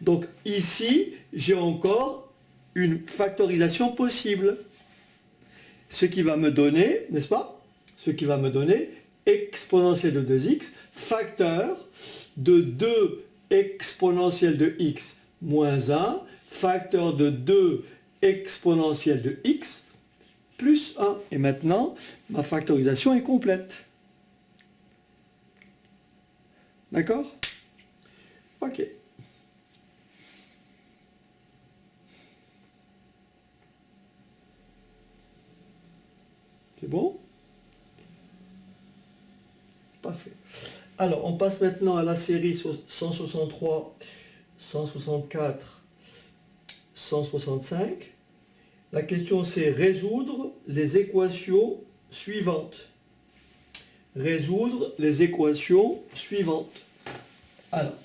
Donc ici, j'ai encore une factorisation possible. Ce qui va me donner, n'est-ce pas? Ce qui va me donner exponentielle de 2x, facteur de 2 exponentielle de x moins 1, facteur de 2 exponentielle de x plus 1. Et maintenant, ma factorisation est complète. D'accord? Ok. C'est bon? Alors, on passe maintenant à la série 163, 164, 165. La question, c'est résoudre les équations suivantes. Résoudre les équations suivantes. Alors,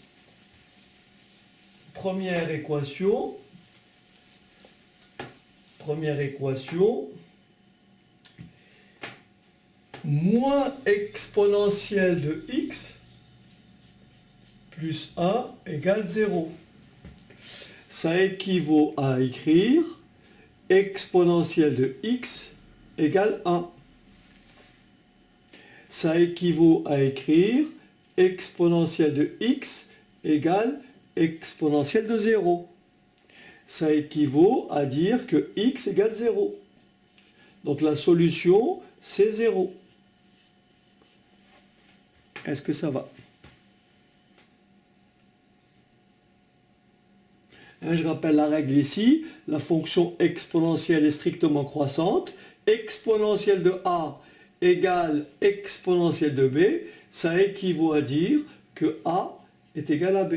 première équation, moins exponentielle de x plus 1 égale 0. Ça équivaut à écrire exponentielle de x égale 1. Ça équivaut à écrire exponentielle de x égale exponentielle de 0. Ça équivaut à dire que x égale 0. Donc la solution, c'est 0. Est-ce que ça va? Je rappelle la règle ici, la fonction exponentielle est strictement croissante. Exponentielle de a égale exponentielle de b, ça équivaut à dire que a est égal à b.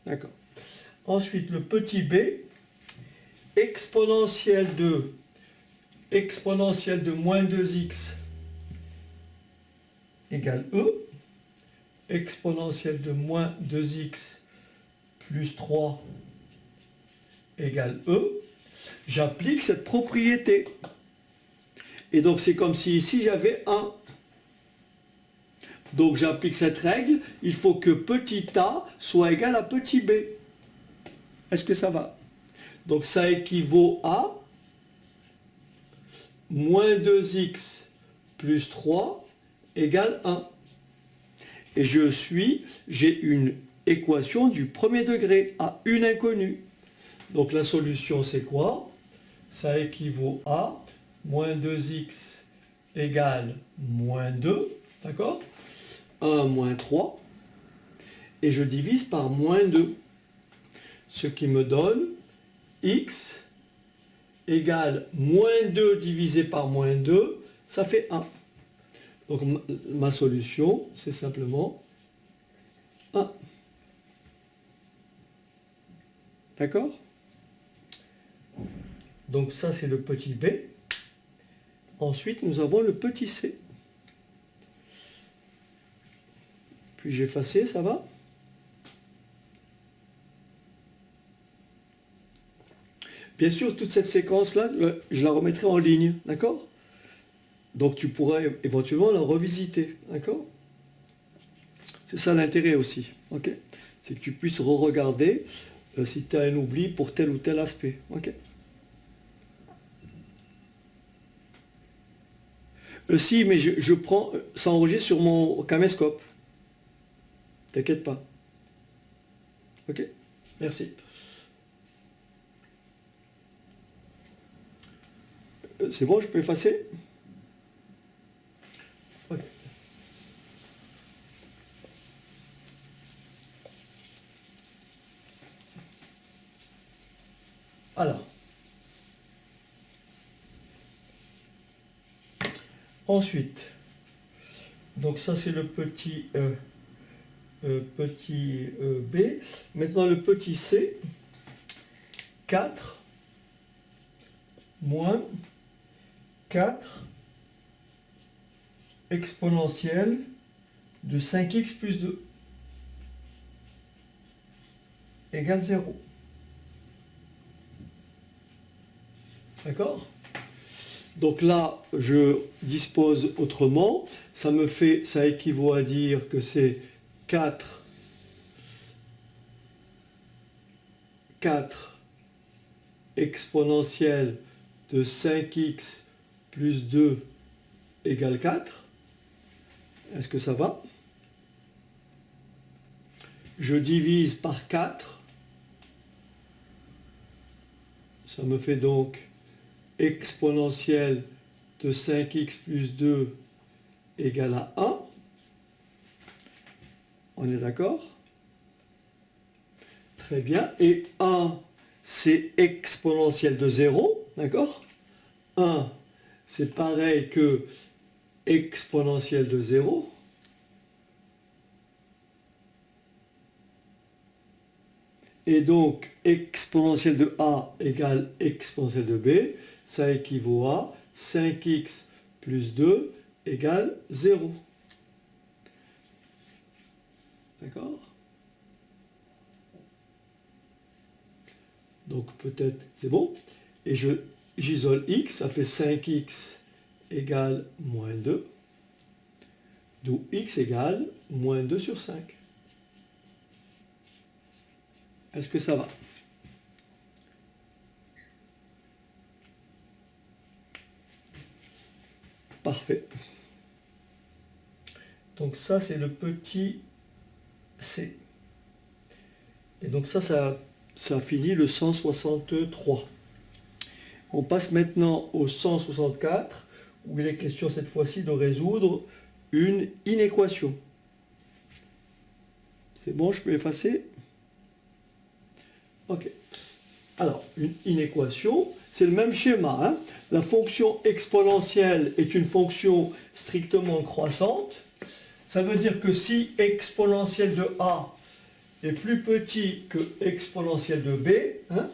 D'accord. Ensuite, le petit b, exponentielle de moins 2x égale e, exponentielle de moins 2x plus 3 égale e, j'applique cette propriété. Et donc c'est comme si ici j'avais 1. Donc j'applique cette règle, il faut que petit a soit égal à petit b. Est-ce que ça va? Donc ça équivaut à moins 2x plus 3 égale 1. Et j'ai une équation du premier degré à une inconnue. Donc la solution c'est quoi? Ça équivaut à moins 2x égale moins 2, d'accord? 1 moins 3, et je divise par moins 2, ce qui me donne x égale moins 2 divisé par moins 2, ça fait 1. Donc ma solution, c'est simplement 1. D'accord? Donc ça, c'est le petit b. Ensuite, nous avons le petit c. Puis-je effacer, ça va? Bien sûr, toute cette séquence-là, je la remettrai en ligne, d'accord? Donc tu pourrais éventuellement la revisiter, d'accord? C'est ça l'intérêt aussi, ok? C'est que tu puisses re-regarder si tu as un oubli pour tel ou tel aspect, ok? Si, mais je prends, ça enregistre sur mon caméscope. T'inquiète pas. Ok? Merci. C'est bon, je peux effacer? Ok. Alors. Ensuite, donc ça c'est le petit b. Maintenant le petit c, 4 moins 4 exponentielle de 5x plus 2 égale 0. D'accord? Donc là, je dispose autrement. Ça équivaut à dire que c'est 4 exponentielle de 5x plus 2 égale 4. Est-ce que ça va? Je divise par 4. Ça me fait donc exponentielle de 5x plus 2 égale à 1. On est d'accord? Très bien. Et 1, c'est exponentielle de 0. D'accord? 1, c'est pareil que exponentielle de 0. Et donc, exponentielle de a égale exponentielle de b, ça équivaut à 5x plus 2 égale 0. D'accord? Donc peut-être, c'est bon. Et j'isole x, ça fait 5x égale moins 2. D'où x égale moins 2 sur 5. Est-ce que ça va? Parfait. Donc ça, c'est le petit c. Et donc ça finit le 163. On passe maintenant au 164, où il est question cette fois-ci de résoudre une inéquation. C'est bon, je peux effacer? Ok. Alors, une inéquation, c'est le même schéma, hein. La fonction exponentielle est une fonction strictement croissante. Ça veut dire que si exponentielle de a est plus petit que exponentielle de b, hein,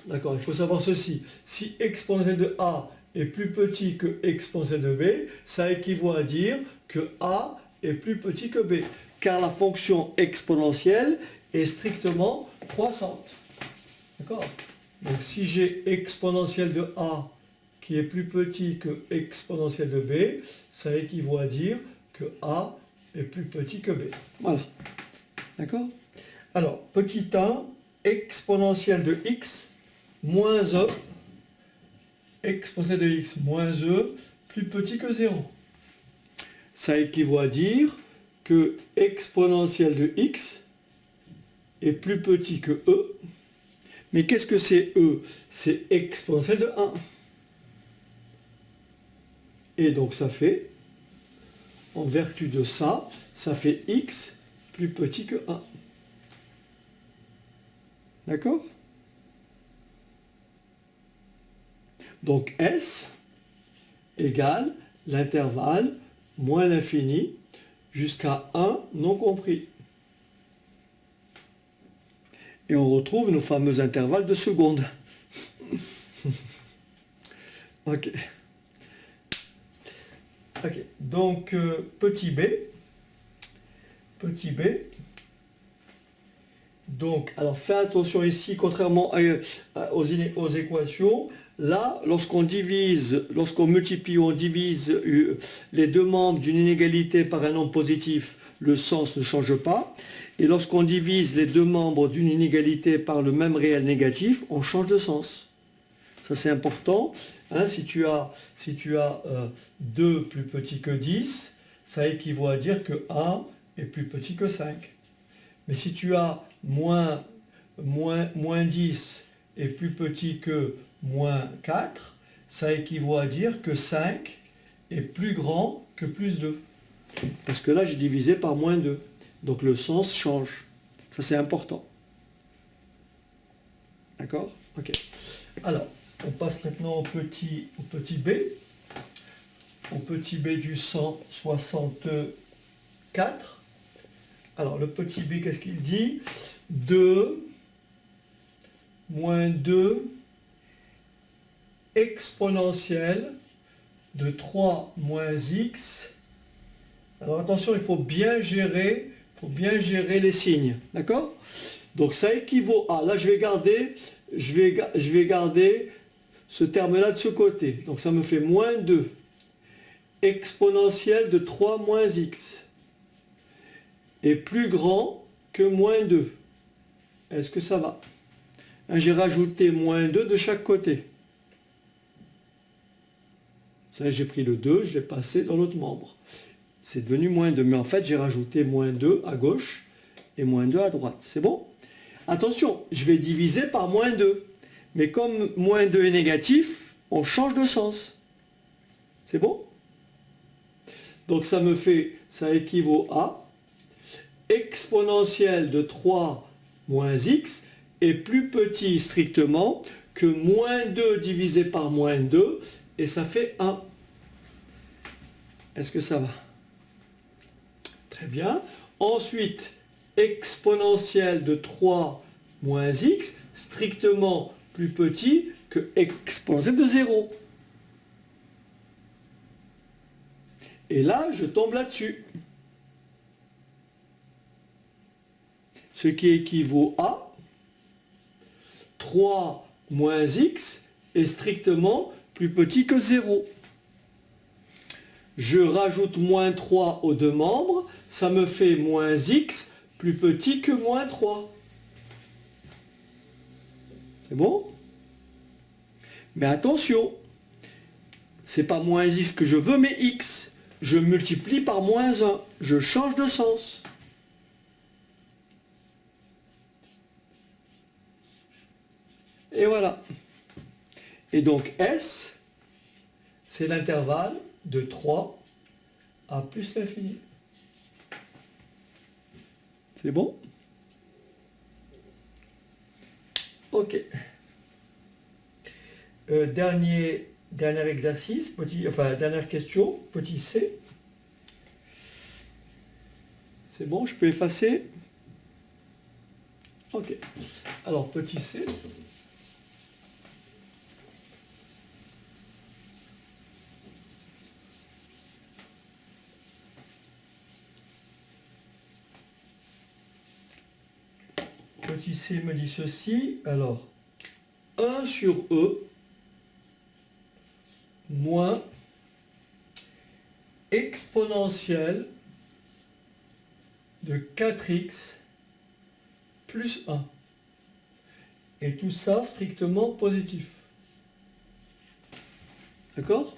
d'accord, il faut savoir ceci. Si exponentielle de a est plus petit que exponentielle de b, ça équivaut à dire que a est plus petit que b, car la fonction exponentielle est strictement croissante. D'accord? Donc si j'ai exponentielle de a qui est plus petit que exponentielle de b, ça équivaut à dire que a est plus petit que b. Voilà. D'accord? Alors, petit a, exponentielle de x moins e, exponentielle de x moins e, plus petit que 0. Ça équivaut à dire que exponentielle de x est plus petit que e. Mais qu'est-ce que c'est e? C'est exponentielle de 1. Et donc ça fait, en vertu de ça, ça fait x plus petit que 1. D'accord? Donc S égale l'intervalle moins l'infini jusqu'à 1 non compris. Et on retrouve nos fameux intervalles de seconde. Ok. Ok. Donc, petit b. Donc, alors fais attention ici, contrairement aux équations, là, lorsqu'on multiplie, on divise les deux membres d'une inégalité par un nombre positif, le sens ne change pas. Et lorsqu'on divise les deux membres d'une inégalité par le même réel négatif, on change de sens. Ça c'est important. Hein, si tu as 2 plus petit que 10, ça équivaut à dire que 1 est plus petit que 5. Mais si tu as moins 10 est plus petit que moins 4, ça équivaut à dire que 5 est plus grand que plus 2. Parce que là, j'ai divisé par moins 2. Donc le sens change. Ça, c'est important. D'accord? Ok. Alors, on passe maintenant au petit b. Au petit b du 164. Alors, le petit b, qu'est-ce qu'il dit? 2 moins 2 exponentielle de 3 moins x. Alors attention, il faut bien gérer les signes. D'accord? Donc ça équivaut à, là je vais garder ce terme-là de ce côté. Donc ça me fait moins 2 exponentielle de 3 moins x est plus grand que moins 2. Est-ce que ça va? Hein, j'ai rajouté moins 2 de chaque côté. Ça, j'ai pris le 2, je l'ai passé dans l'autre membre. C'est devenu moins 2. Mais en fait, j'ai rajouté moins 2 à gauche et moins 2 à droite. C'est bon? Attention, je vais diviser par moins 2. Mais comme moins 2 est négatif, on change de sens. C'est bon? Donc ça équivaut à exponentielle de 3 moins x est plus petit strictement que moins 2 divisé par moins 2, et ça fait 1. Est-ce que ça va? Très bien. Ensuite, exponentielle de 3 moins x, strictement plus petit que exponentielle de 0. Et là, je tombe là-dessus. Ce qui équivaut à 3 moins x est strictement plus petit que 0. Je rajoute moins 3 aux deux membres, ça me fait moins x plus petit que moins 3. C'est bon? Mais attention, c'est pas moins x que je veux, mais x. Je multiplie par moins 1, je change de sens. Et voilà. Et donc S, c'est l'intervalle de 3 à plus l'infini. C'est bon? Ok. Dernier exercice, dernière question, petit c. C'est bon, je peux effacer? Ok. Alors, petit c. Petit c me dit ceci. Alors, 1 sur E moins exponentielle de 4x plus 1. Et tout ça strictement positif. D'accord?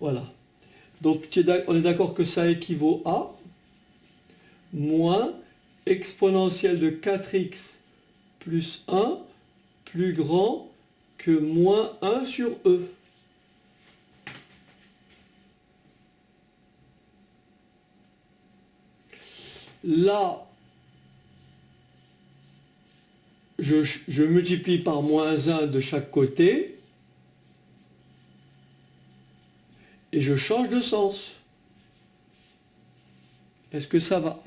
Voilà. Donc on est d'accord que ça équivaut à moins exponentielle de 4x plus 1 plus grand que moins 1 sur E. Là, je multiplie par moins 1 de chaque côté et je change de sens. Est-ce que ça va?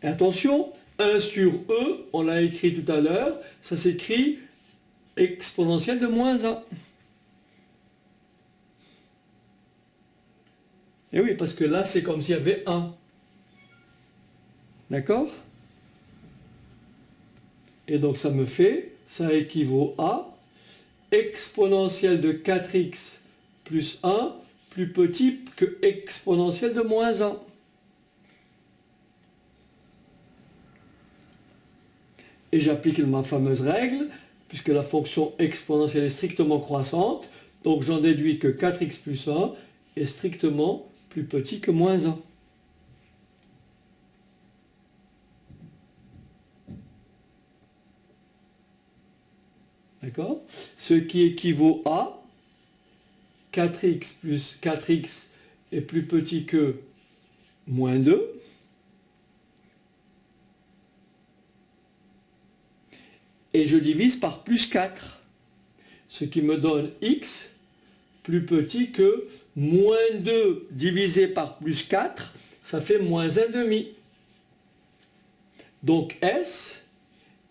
Et attention, 1 sur E, on l'a écrit tout à l'heure, ça s'écrit exponentielle de moins 1. Et oui, parce que là, c'est comme s'il y avait 1. D'accord? Et donc ça me fait, ça équivaut à exponentielle de 4x plus 1 plus petit que exponentielle de moins 1. Et j'applique ma fameuse règle, puisque la fonction exponentielle est strictement croissante, donc j'en déduis que 4x plus 1 est strictement plus petit que moins 1. D'accord? Ce qui équivaut à 4x plus 4x est plus petit que moins 2. Et je divise par plus 4, ce qui me donne x plus petit que moins 2 divisé par plus 4, ça fait moins 1,5. Donc S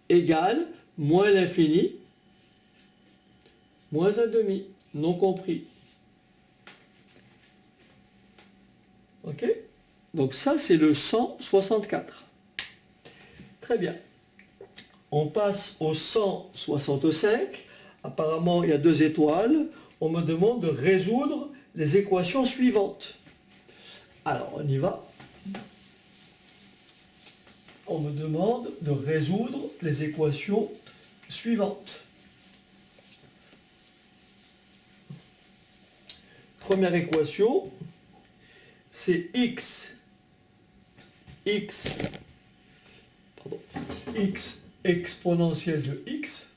égale moins l'infini, moins 1,5, non compris. Ok? Donc ça, c'est le 164. Très bien. On passe au 165. Apparemment, il y a 2 étoiles. On me demande de résoudre les équations suivantes. Alors, on y va. On me demande de résoudre les équations suivantes. Première équation, c'est x exponentielle de x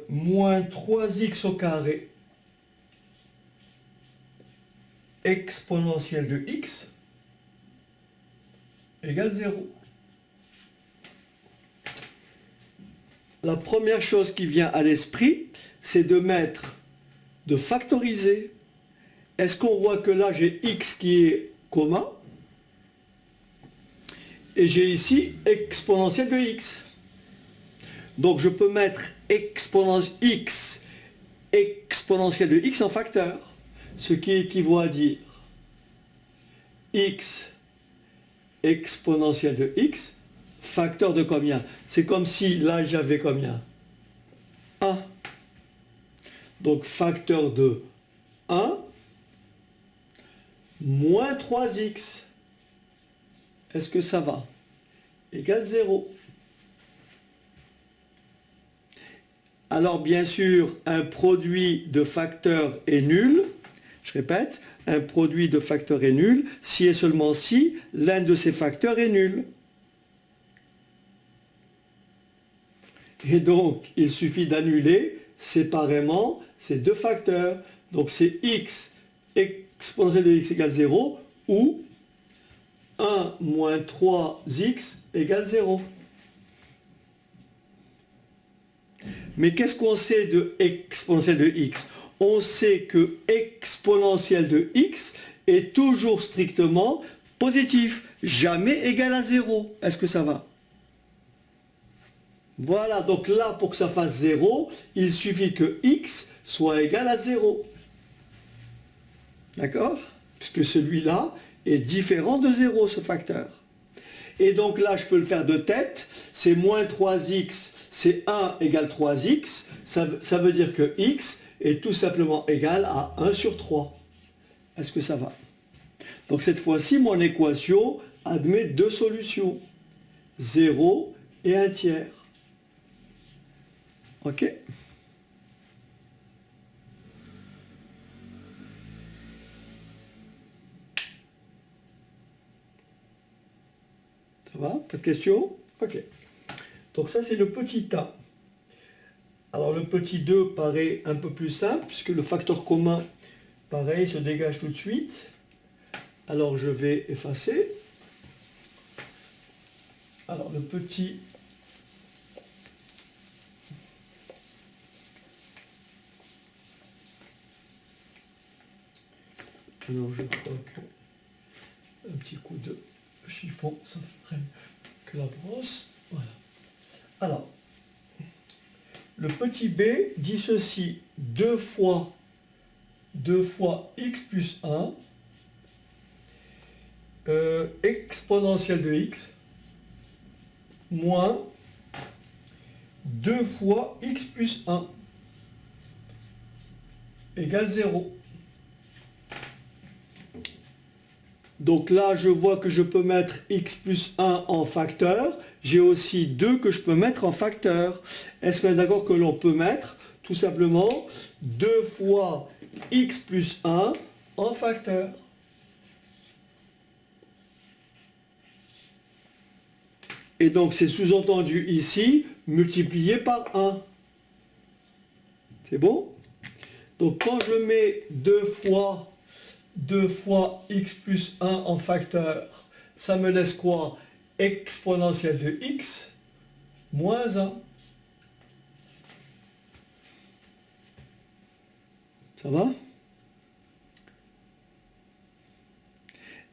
moins 3x au carré exponentielle de x égale 0. La première chose qui vient à l'esprit, c'est de factoriser. Est-ce qu'on voit que là, j'ai x qui est commun, et j'ai ici exponentielle de x. Donc je peux mettre x exponentielle de x en facteur, ce qui équivaut à dire x exponentielle de x, facteur de combien? C'est comme si là j'avais combien? 1. Donc facteur de 1 moins 3x. Est-ce que ça va? Égale 0. Alors bien sûr, un produit de facteurs est nul. Je répète, un produit de facteurs est nul si et seulement si l'un de ces facteurs est nul. Et donc, il suffit d'annuler séparément ces deux facteurs. Donc c'est x exponentielle de x égale 0 ou 1 moins 3x égale 0. Mais qu'est-ce qu'on sait de exponentielle de x? On sait que exponentielle de x est toujours strictement positif, jamais égal à 0. Est-ce que ça va? Voilà, donc là, pour que ça fasse 0, il suffit que x soit égal à 0. D'accord? Puisque celui-là est différent de 0, ce facteur. Et donc là, je peux le faire de tête. C'est moins 3x, c'est 1 égale 3x. Ça veut dire que x est tout simplement égal à 1 sur 3. Est-ce que ça va? Donc cette fois-ci, mon équation admet deux solutions. 0 et 1 tiers. OK? Ça va? Pas de questions? OK. Donc ça, c'est le petit a. Alors le petit 2 paraît un peu plus simple, puisque le facteur commun, pareil, se dégage tout de suite. Alors je vais effacer. Alors le petit... Alors je crois que un petit coup de chiffon, ça ferait que la brosse. Voilà. Alors, le petit b dit ceci, 2 fois x plus 1 exponentielle de x moins 2 fois x plus 1 égale 0. Donc là, je vois que je peux mettre x plus 1 en facteur. J'ai aussi 2 que je peux mettre en facteur. Est-ce qu'on est d'accord que l'on peut mettre tout simplement 2 fois x plus 1 en facteur? Et donc c'est sous-entendu ici, multiplié par 1. C'est bon? Donc quand je mets 2 fois x plus 1 en facteur, ça me laisse quoi? Exponentielle de x moins 1. Ça va?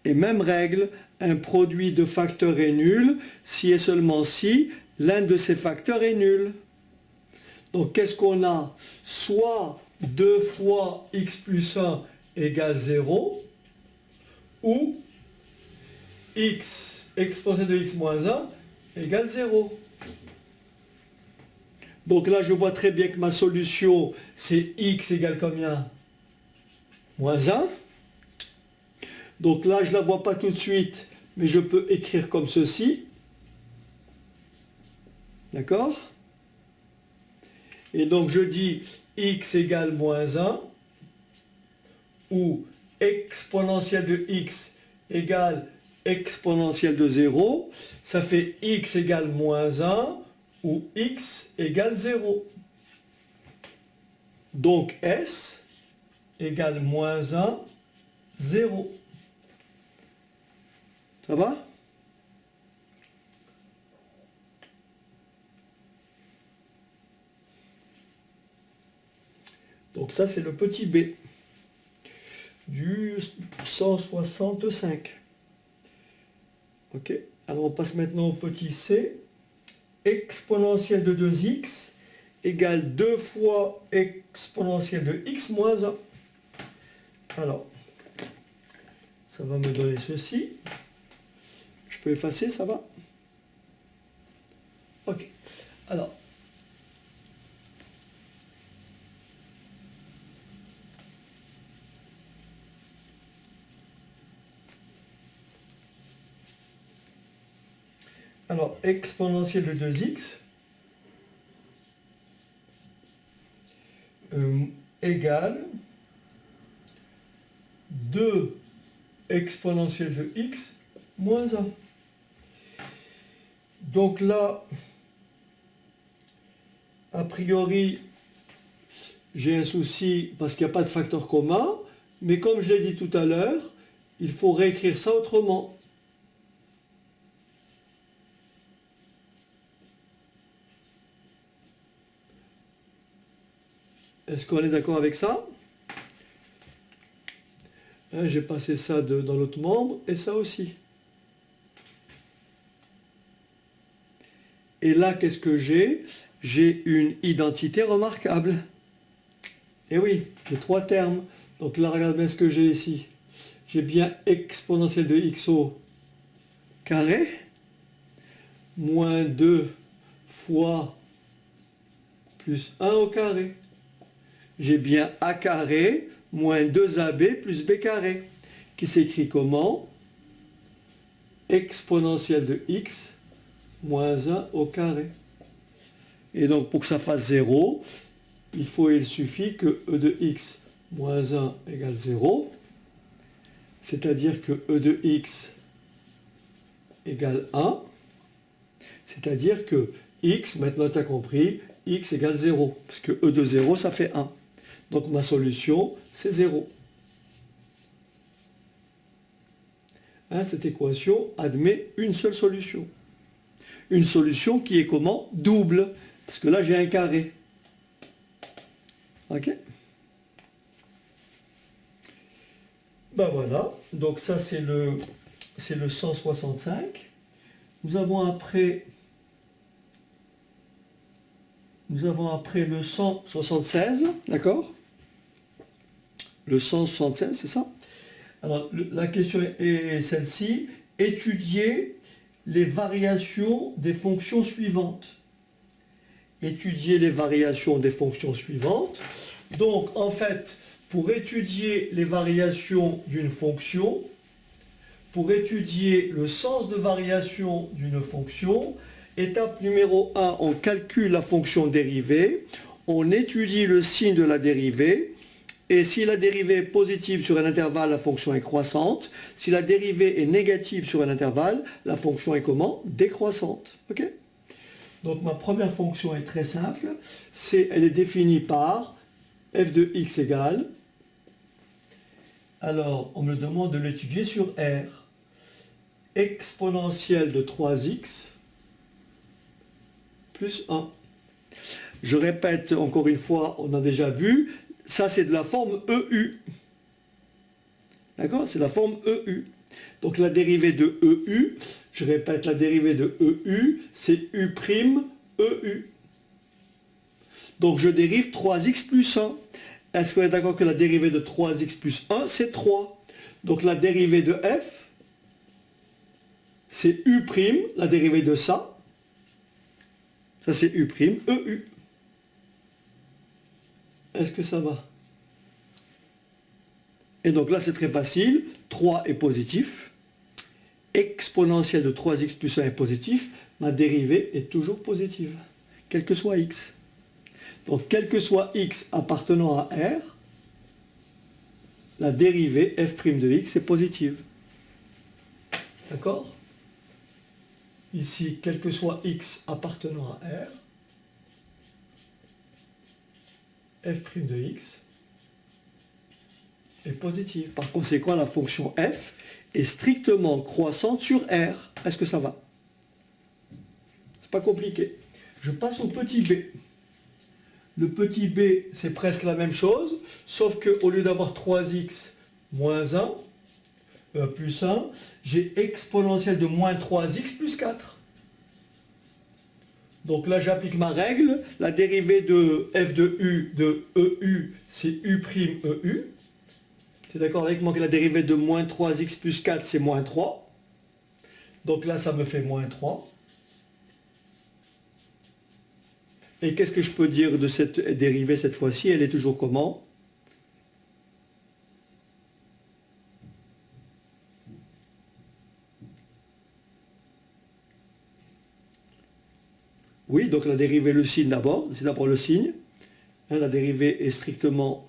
Et même règle, un produit de facteurs est nul si et seulement si l'un de ces facteurs est nul. Donc qu'est-ce qu'on a? Soit 2 fois x plus 1 égale 0, ou x exposé de x moins 1 égale 0. Donc là, je vois très bien que ma solution, c'est x égale combien? Moins 1. Donc là, je ne la vois pas tout de suite, mais je peux écrire comme ceci. D'accord? Et donc je dis x égale moins 1, ou exponentielle de x égale exponentielle de 0, ça fait x égale moins 1 ou x égale 0. Donc S égale moins 1, 0. Ça va? Donc ça, c'est le petit b du 165. Ok. Alors on passe maintenant au petit c. Exponentielle de 2x égale 2 fois exponentielle de x moins 1. Alors, ça va me donner ceci. Je peux effacer, ça va? Ok. Alors, exponentielle de 2x égale 2 exponentielle de x moins 1. Donc là, a priori, j'ai un souci parce qu'il n'y a pas de facteur commun, mais comme je l'ai dit tout à l'heure, il faut réécrire ça autrement. Est-ce qu'on est d'accord avec ça? Hein, j'ai passé ça dans l'autre membre et ça aussi. Et là, qu'est-ce que j'ai? J'ai une identité remarquable. Et oui, j'ai 3 termes. Donc là, regarde bien ce que j'ai ici. J'ai bien exponentielle de x au carré, moins 2 fois plus 1 au carré. J'ai bien a carré moins 2ab plus b carré, qui s'écrit comment? Exponentielle de x moins 1 au carré. Et donc pour que ça fasse 0, il suffit que e de x moins 1 égale 0, c'est-à-dire que e de x égale 1, c'est-à-dire que x, maintenant tu as compris, x égale 0, parce que e de 0, ça fait 1. Donc ma solution, c'est 0. Hein, cette équation admet une seule solution. Une solution qui est comment? Double, parce que là j'ai un carré. Ok? Ben voilà, donc ça c'est le 165. Nous avons après le 176, d'accord? Le 176, c'est ça? Alors, la question est celle-ci. Étudier les variations des fonctions suivantes. Étudier les variations des fonctions suivantes. Donc, en fait, pour étudier les variations d'une fonction, pour étudier le sens de variation d'une fonction, étape numéro 1, on calcule la fonction dérivée, on étudie le signe de la dérivée, et si la dérivée est positive sur un intervalle, la fonction est croissante. Si la dérivée est négative sur un intervalle, la fonction est comment? Décroissante. Ok? Donc ma première fonction est très simple, elle est définie par f de x égale, alors on me demande de l'étudier sur R, exponentielle de 3x plus 1. Je répète encore une fois, on a déjà vu, ça c'est de la forme EU. D'accord? C'est la forme EU. Donc la dérivée de EU, je répète, la dérivée de EU, c'est U', EU. Donc je dérive 3x plus 1. Est-ce qu'on est d'accord que la dérivée de 3x plus 1, c'est 3? Donc la dérivée de f, c'est U', la dérivée de ça. Ça c'est U', EU. Est-ce que ça va? Et donc là c'est très facile, 3 est positif, exponentielle de 3x plus 1 est positif, ma dérivée est toujours positive, quel que soit x. Donc quel que soit x appartenant à R, la dérivée f' de x est positive. D'accord? Ici, quel que soit x appartenant à R, f' de x est positive. Par conséquent, la fonction f est strictement croissante sur R. Est-ce que ça va? C'est pas compliqué. Je passe au petit b. Le petit b, c'est presque la même chose, sauf qu'au lieu d'avoir 3x moins 1, plus 1, j'ai exponentielle de moins 3x plus 4. Donc là, j'applique ma règle. La dérivée de f de EU, c'est u', EU. Tu es d'accord avec moi que la dérivée de moins 3x plus 4, c'est moins 3. Donc là, ça me fait moins 3. Et qu'est-ce que je peux dire de cette dérivée cette fois-ci? Elle est toujours comment? Oui, donc la dérivée, le signe d'abord, c'est d'abord le signe. Hein, la dérivée est strictement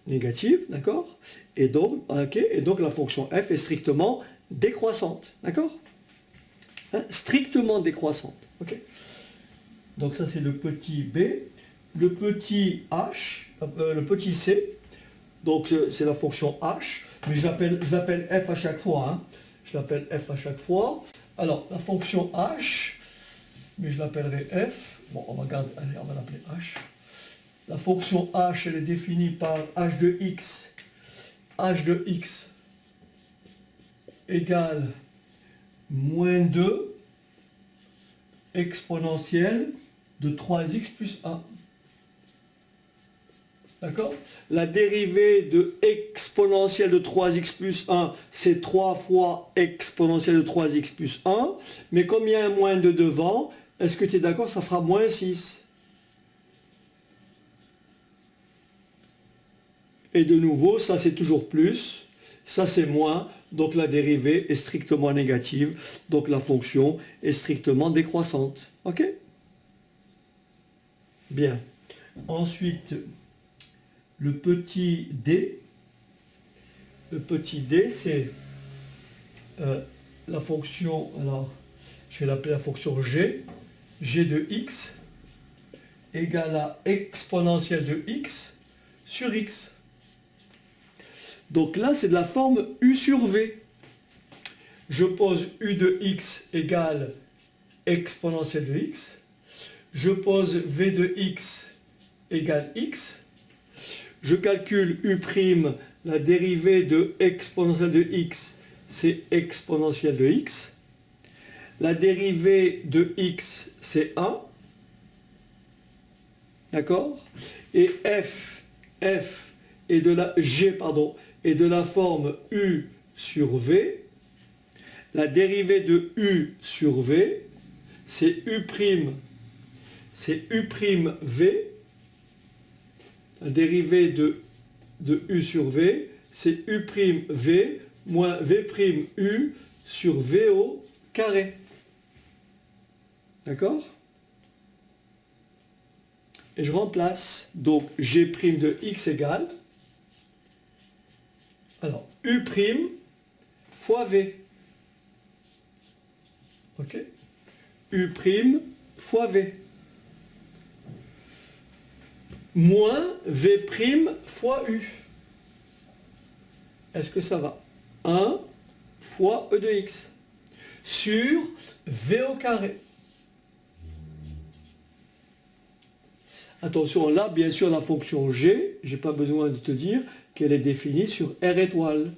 négative, d'accord? Et donc la fonction f est strictement décroissante, d'accord? Hein, strictement décroissante, ok? Donc ça c'est le petit b, le petit h, le petit c, donc c'est la fonction h, mais je l'appelle f à chaque fois, hein? Je l'appelle f à chaque fois. Alors la fonction h, mais je l'appellerai f. Bon, on va l'appeler h. La fonction h, elle est définie par h de x. H de x égale moins 2 exponentielle de 3x plus 1. D'accord? La dérivée de exponentielle de 3x plus 1, c'est 3 fois exponentielle de 3x plus 1. Mais comme il y a un moins 2 devant, est-ce que tu es d'accord, ça fera moins 6. Et de nouveau, ça c'est toujours plus, ça c'est moins, donc la dérivée est strictement négative, donc la fonction est strictement décroissante. Ok? Bien. Ensuite, le petit d. Le petit d, c'est la fonction, alors je vais l'appeler la fonction g. G de x égale à exponentielle de x sur x. Donc là, c'est de la forme u sur v. Je pose u de x égale exponentielle de x. Je pose v de x égale x. Je calcule u', la dérivée de exponentielle de x, c'est exponentielle de x. La dérivée de x, c'est 1. D'accord? Et f est de la g, pardon, est de la forme u sur v. La dérivée de u sur v, c'est u', c'est u'v. La dérivée de u sur v, c'est u'v moins v'u sur v au carré. D'accord? Et je remplace, donc g' de x égale, alors u' fois v. Ok? U' fois v. Moins v' fois u. Est-ce que ça va? 1 fois e de x sur v au carré. Attention, là, bien sûr, la fonction g, je n'ai pas besoin de te dire qu'elle est définie sur R étoile.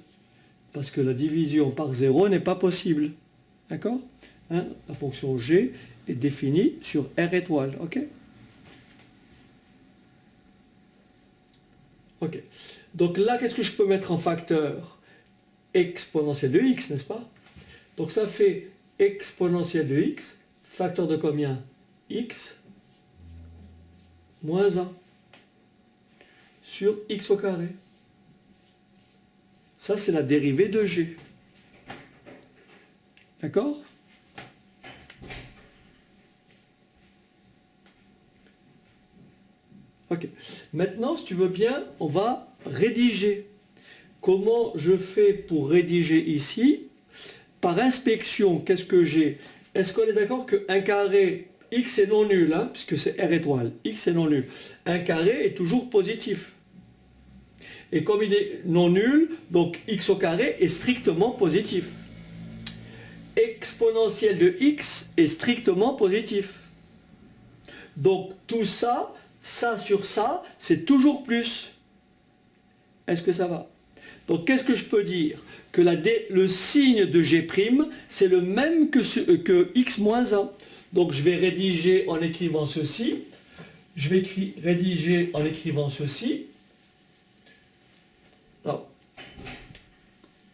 Parce que la division par 0 n'est pas possible. D'accord? Hein? La fonction g est définie sur R étoile. Ok? Ok. Donc là, qu'est-ce que je peux mettre en facteur? Exponentielle de x, n'est-ce pas? Donc ça fait exponentielle de x, facteur de combien? X moins 1 sur x au carré. Ça, c'est la dérivée de g. D'accord? Ok. Maintenant, si tu veux bien, on va rédiger. Comment je fais pour rédiger ici? Par inspection, qu'est-ce que j'ai? Est-ce qu'on est d'accord qu'un carré, x est non nul, hein, puisque c'est R étoile, x est non nul. Un carré est toujours positif. Et comme il est non nul, donc x au carré est strictement positif. Exponentielle de x est strictement positif. Donc tout ça, ça sur ça, c'est toujours plus. Est-ce que ça va? Donc qu'est-ce que je peux dire? Que le signe de G', c'est le même que x moins 1. Donc je vais rédiger en écrivant ceci. Je vais rédiger en écrivant ceci. Alors,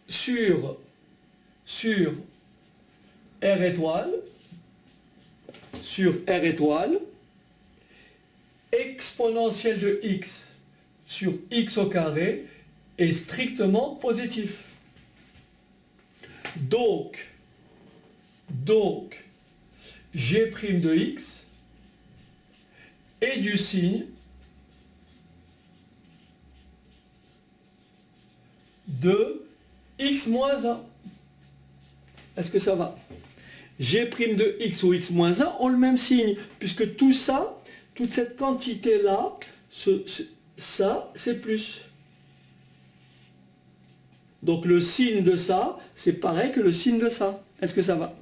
sur R étoile, exponentielle de x sur x au carré est strictement positif. Donc, G' de x est du signe de x moins 1. Est-ce que ça va? G' de x ou x moins 1 ont le même signe, puisque tout ça, toute cette quantité-là, ça, c'est plus. Donc le signe de ça, c'est pareil que le signe de ça. Est-ce que ça va?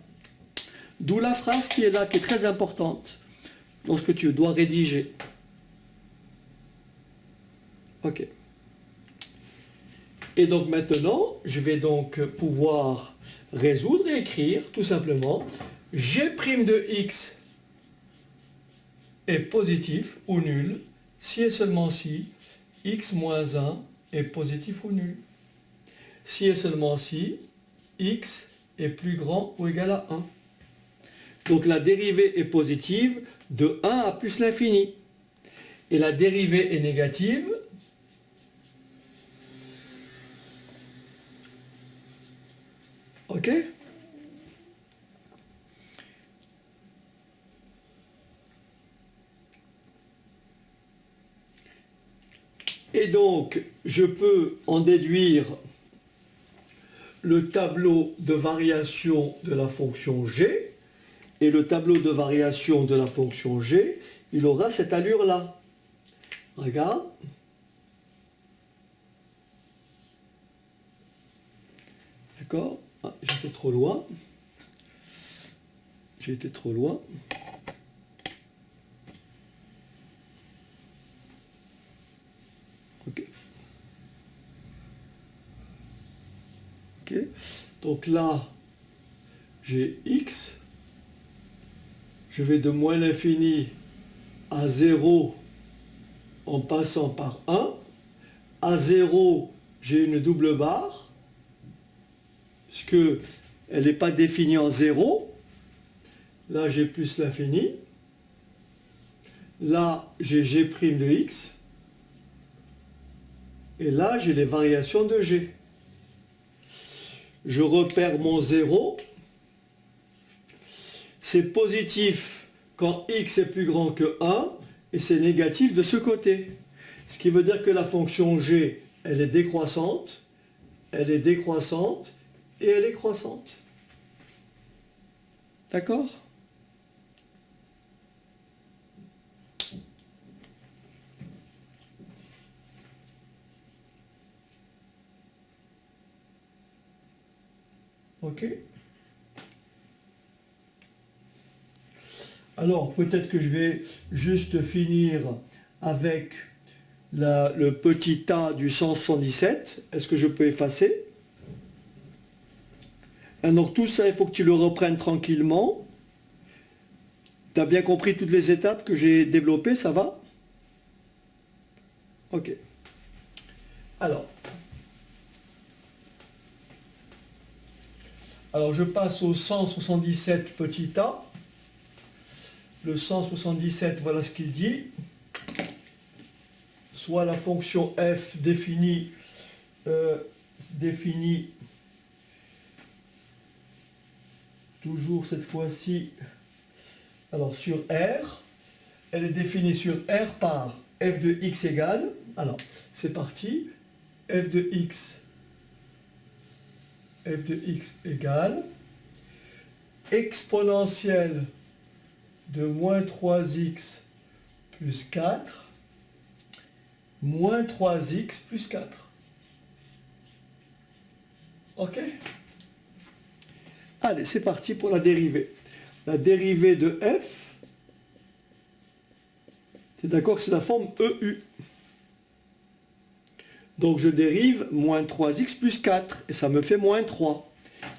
D'où la phrase qui est là, qui est très importante, lorsque tu dois rédiger. Ok. Et donc maintenant, je vais donc pouvoir résoudre et écrire tout simplement G' de x est positif ou nul si et seulement si x moins 1 est positif ou nul. Si et seulement si x est plus grand ou égal à 1. Donc la dérivée est positive de 1 à plus l'infini. Et la dérivée est négative ok? Et donc, je peux en déduire le tableau de variation de la fonction g, et le tableau de variation de la fonction g, il aura cette allure-là. Regarde. D'accord? Ah, j'étais trop loin. J'ai été trop loin. Ok. Ok. Donc là, j'ai x. Je vais de moins l'infini à 0 en passant par 1. À 0, j'ai une double barre, puisque elle n'est pas définie en 0. Là, j'ai plus l'infini. Là, j'ai G' de x. Et là, j'ai les variations de G. Je repère mon 0. C'est positif quand x est plus grand que 1, et c'est négatif de ce côté. Ce qui veut dire que la fonction g, elle est décroissante, et elle est croissante. D'accord? Ok? Alors, peut-être que je vais juste finir avec le petit a du 177. Est-ce que je peux effacer? Et donc tout ça, il faut que tu le reprennes tranquillement. Tu as bien compris toutes les étapes que j'ai développées, ça va? Ok. Alors, je passe au 177 petit a. Le 177, voilà ce qu'il dit. Soit la fonction f définie toujours cette fois-ci, alors sur R, elle est définie sur R par f de x égale, alors c'est parti, f de x égale exponentielle de moins 3x plus 4 moins 3x plus 4. Ok? Allez, c'est parti pour la dérivée. La dérivée de f, Tu es d'accord que c'est la forme EU. Donc je dérive moins 3x plus 4, et ça me fait moins 3.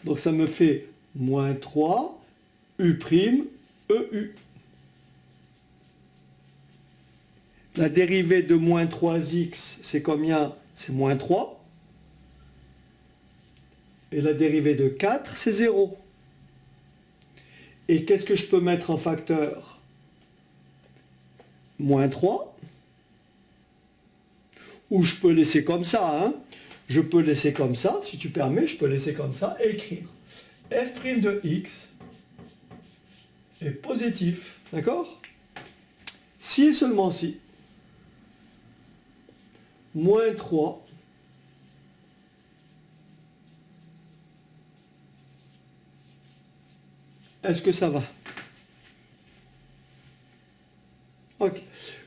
Donc ça me fait moins 3 U' EU. La dérivée de moins 3x, c'est combien? C'est moins 3. Et la dérivée de 4, c'est 0. Et qu'est-ce que je peux mettre en facteur? Moins 3. Ou je peux laisser comme ça, hein. Je peux laisser comme ça, si tu permets, je peux laisser comme ça et écrire f' de x est positif, d'accord? Si et seulement si. Moins 3 est-ce que ça va? Ok.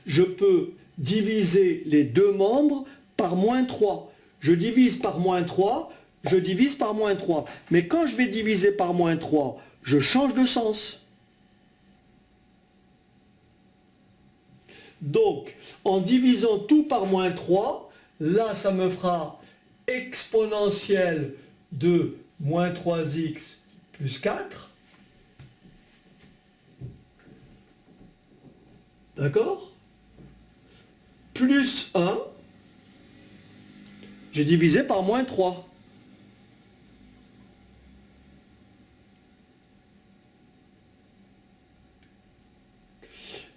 Je peux diviser les deux membres par moins 3. Je divise par moins 3, je divise par moins 3. Mais quand je vais diviser par moins 3, je change de sens. Donc, en divisant tout par moins 3, là, ça me fera exponentielle de moins 3x plus 4. D'accord? Plus 1. J'ai divisé par moins 3.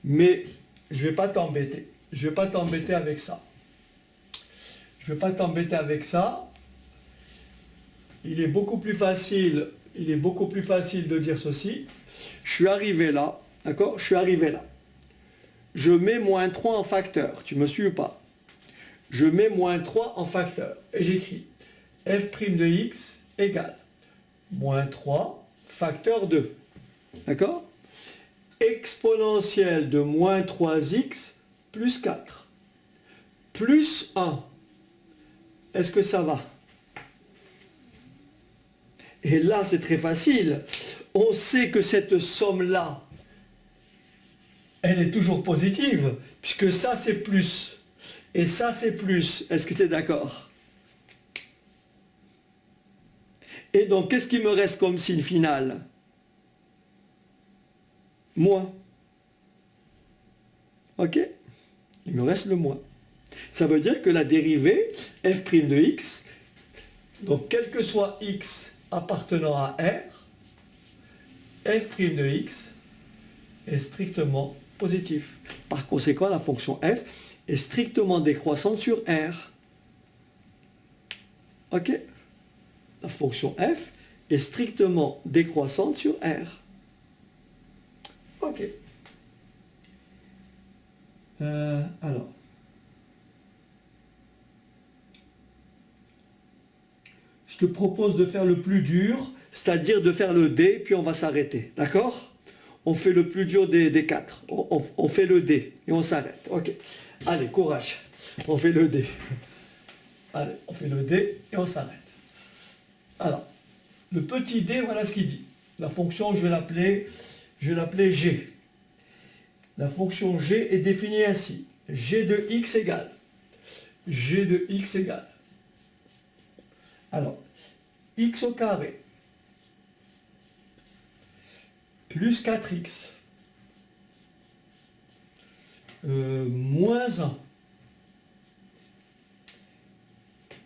Mais je ne vais pas t'embêter. Je ne vais pas t'embêter avec ça. Je ne vais pas t'embêter avec ça. Il est beaucoup plus facile de dire ceci. Je suis arrivé là. D'accord? Je suis arrivé là. Je mets moins 3 en facteur. Tu me suis ou pas? Je mets moins 3 en facteur. Et j'écris f' de x égale moins 3 facteur 2. D'accord? Exponentielle de moins 3x plus 4. Plus 1. Est-ce que ça va? Et là, c'est très facile. On sait que cette somme-là, elle est toujours positive, puisque ça, c'est plus. Et ça, c'est plus. Est-ce que tu es d'accord? Et donc, qu'est-ce qui me reste comme signe final? Moins. Ok? Il me reste le moins. Ça veut dire que la dérivée f' de x, donc quel que soit x appartenant à R, f' de x est strictement positif. Par conséquent, la fonction f est strictement décroissante sur R. Ok? La fonction f est strictement décroissante sur R. Ok. Alors. Je te propose de faire le plus dur, c'est-à-dire de faire le D, puis on va s'arrêter. D'accord? On fait le plus dur des 4. On fait le D et on s'arrête. Ok. Allez, courage. On fait le D. Allez, on fait le D et on s'arrête. Alors, le petit D, voilà ce qu'il dit. La fonction, je vais l'appeler G. La fonction G est définie ainsi. G de x égale. G de x égale. Alors, x au carré plus 4x moins 1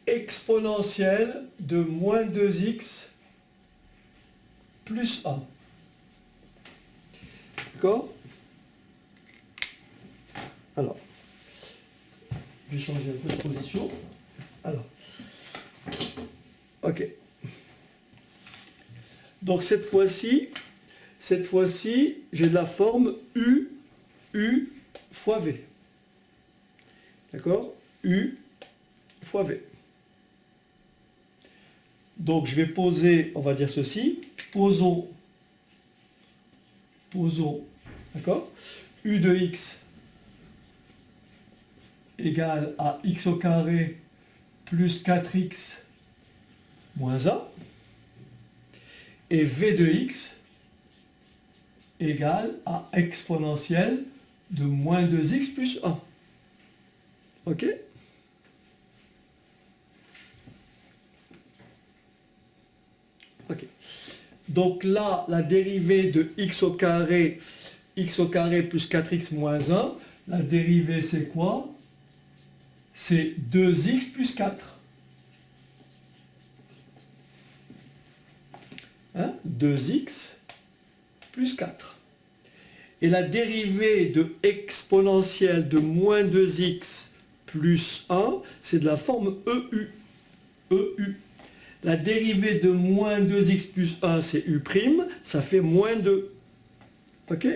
exponentielle de moins 2x plus 1. D'accord? Alors, je vais changer un peu de position. Alors, ok. Donc cette fois-ci, j'ai de la forme U fois V. D'accord? U fois V. Donc je vais poser, on va dire ceci, posons, d'accord? U de x égale à x au carré plus 4x moins 1. Et V de x égale à exponentielle de moins 2x plus 1. OK? OK. Donc là, la dérivée de x au carré plus 4x moins 1, la dérivée c'est quoi? C'est 2x plus 4. Hein? 2x plus 4. Et la dérivée de exponentielle de moins 2x plus 1, c'est de la forme EU. EU. La dérivée de moins 2x plus 1, c'est U', ça fait moins 2. OK?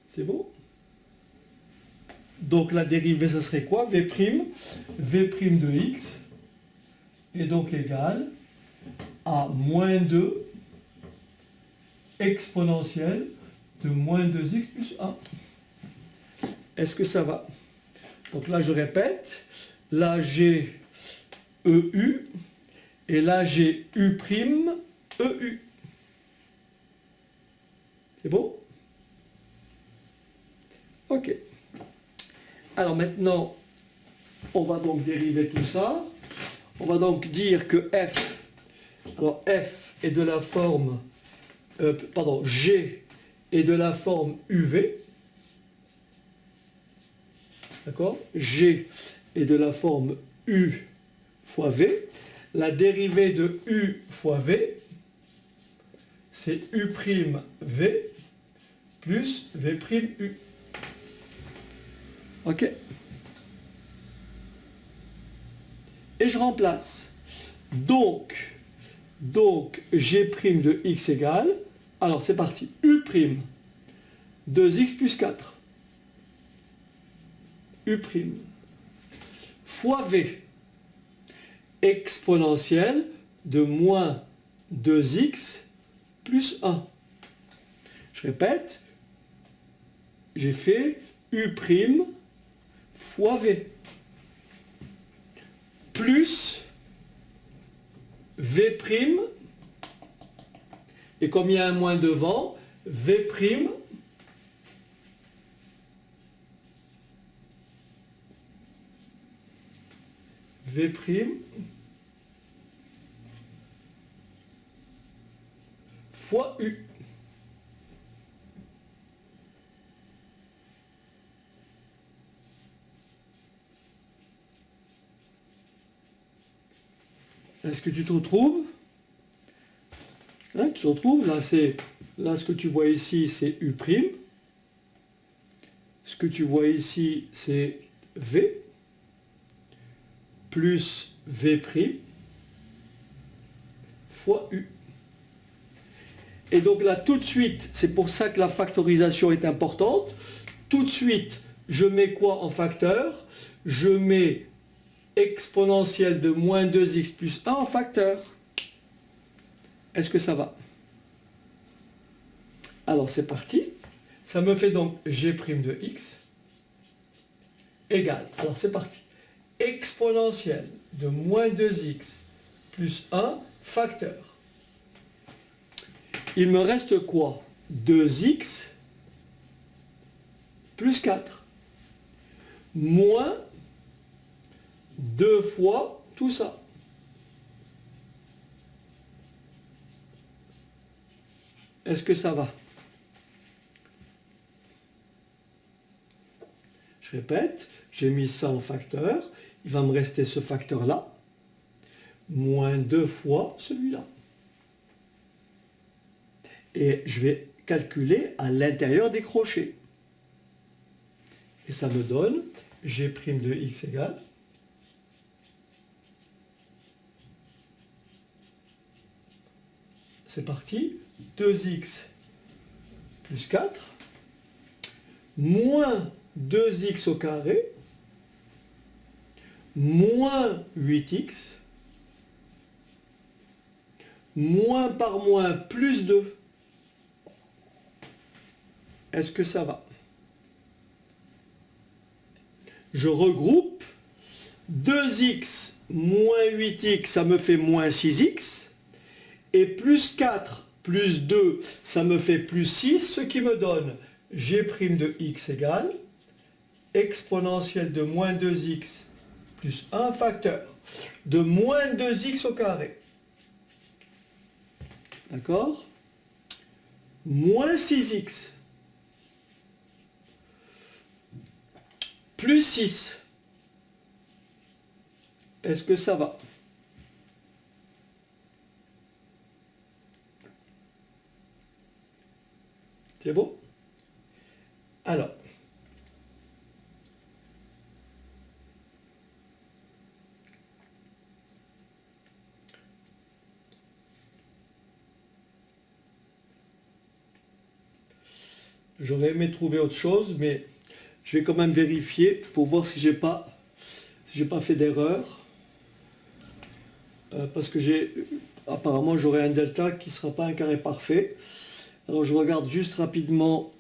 C'est beau? Donc la dérivée, ça serait quoi? V', V' de x est donc égal à moins 2 exponentielle de moins 2x plus 1. Est-ce que ça va? Donc là, je répète, là j'ai EU et là j'ai U', EU. C'est beau? OK. Alors maintenant, on va donc dériver tout ça. On va donc dire que f, alors f est de la forme, g est de la forme UV. D'accord? G est de la forme U fois V. La dérivée de U fois V, c'est U'V plus V'U. OK? Et je remplace. Donc G' de x égale, alors c'est parti, U', 2x plus 4. U' fois V, exponentielle de moins 2x plus 1. Je répète, j'ai fait U' fois V plus V', et comme il y a un moins devant, V', fois U. Est-ce que tu te retrouves? Hein, tu te retrouves? Là, ce que tu vois ici, c'est U'. Ce que tu vois ici, c'est V plus V' fois U. Et donc là, tout de suite, c'est pour ça que la factorisation est importante. Tout de suite, je mets quoi en facteur? Je mets exponentielle de moins 2x plus 1 en facteur. Est-ce que ça va? Alors c'est parti. Ça me fait donc G' de x égale, alors c'est parti, exponentielle de moins 2x plus 1 facteur. Il me reste quoi? 2x plus 4 moins 2 fois tout ça. Est-ce que ça va? Je répète, j'ai mis ça en facteur, il va me rester ce facteur-là, moins 2 fois celui-là. Et je vais calculer à l'intérieur des crochets. Et ça me donne G' de x égale c'est parti, 2x plus 4, moins 2x au carré, moins 8x, moins par moins plus 2. Est-ce que ça va? Je regroupe 2x moins 8x, ça me fait moins 6x, et plus 4 plus 2, ça me fait plus 6, ce qui me donne g' de x égale exponentielle de moins 2x plus 1 facteur de moins 2x au carré. D'accord? Moins 6x plus 6. Est-ce que ça va? C'est bon? Alors, j'aurais aimé trouver autre chose, mais je vais quand même vérifier pour voir si j'ai pas fait d'erreur. Parce que apparemment j'aurai un delta qui ne sera pas un carré parfait. Alors je regarde juste rapidement,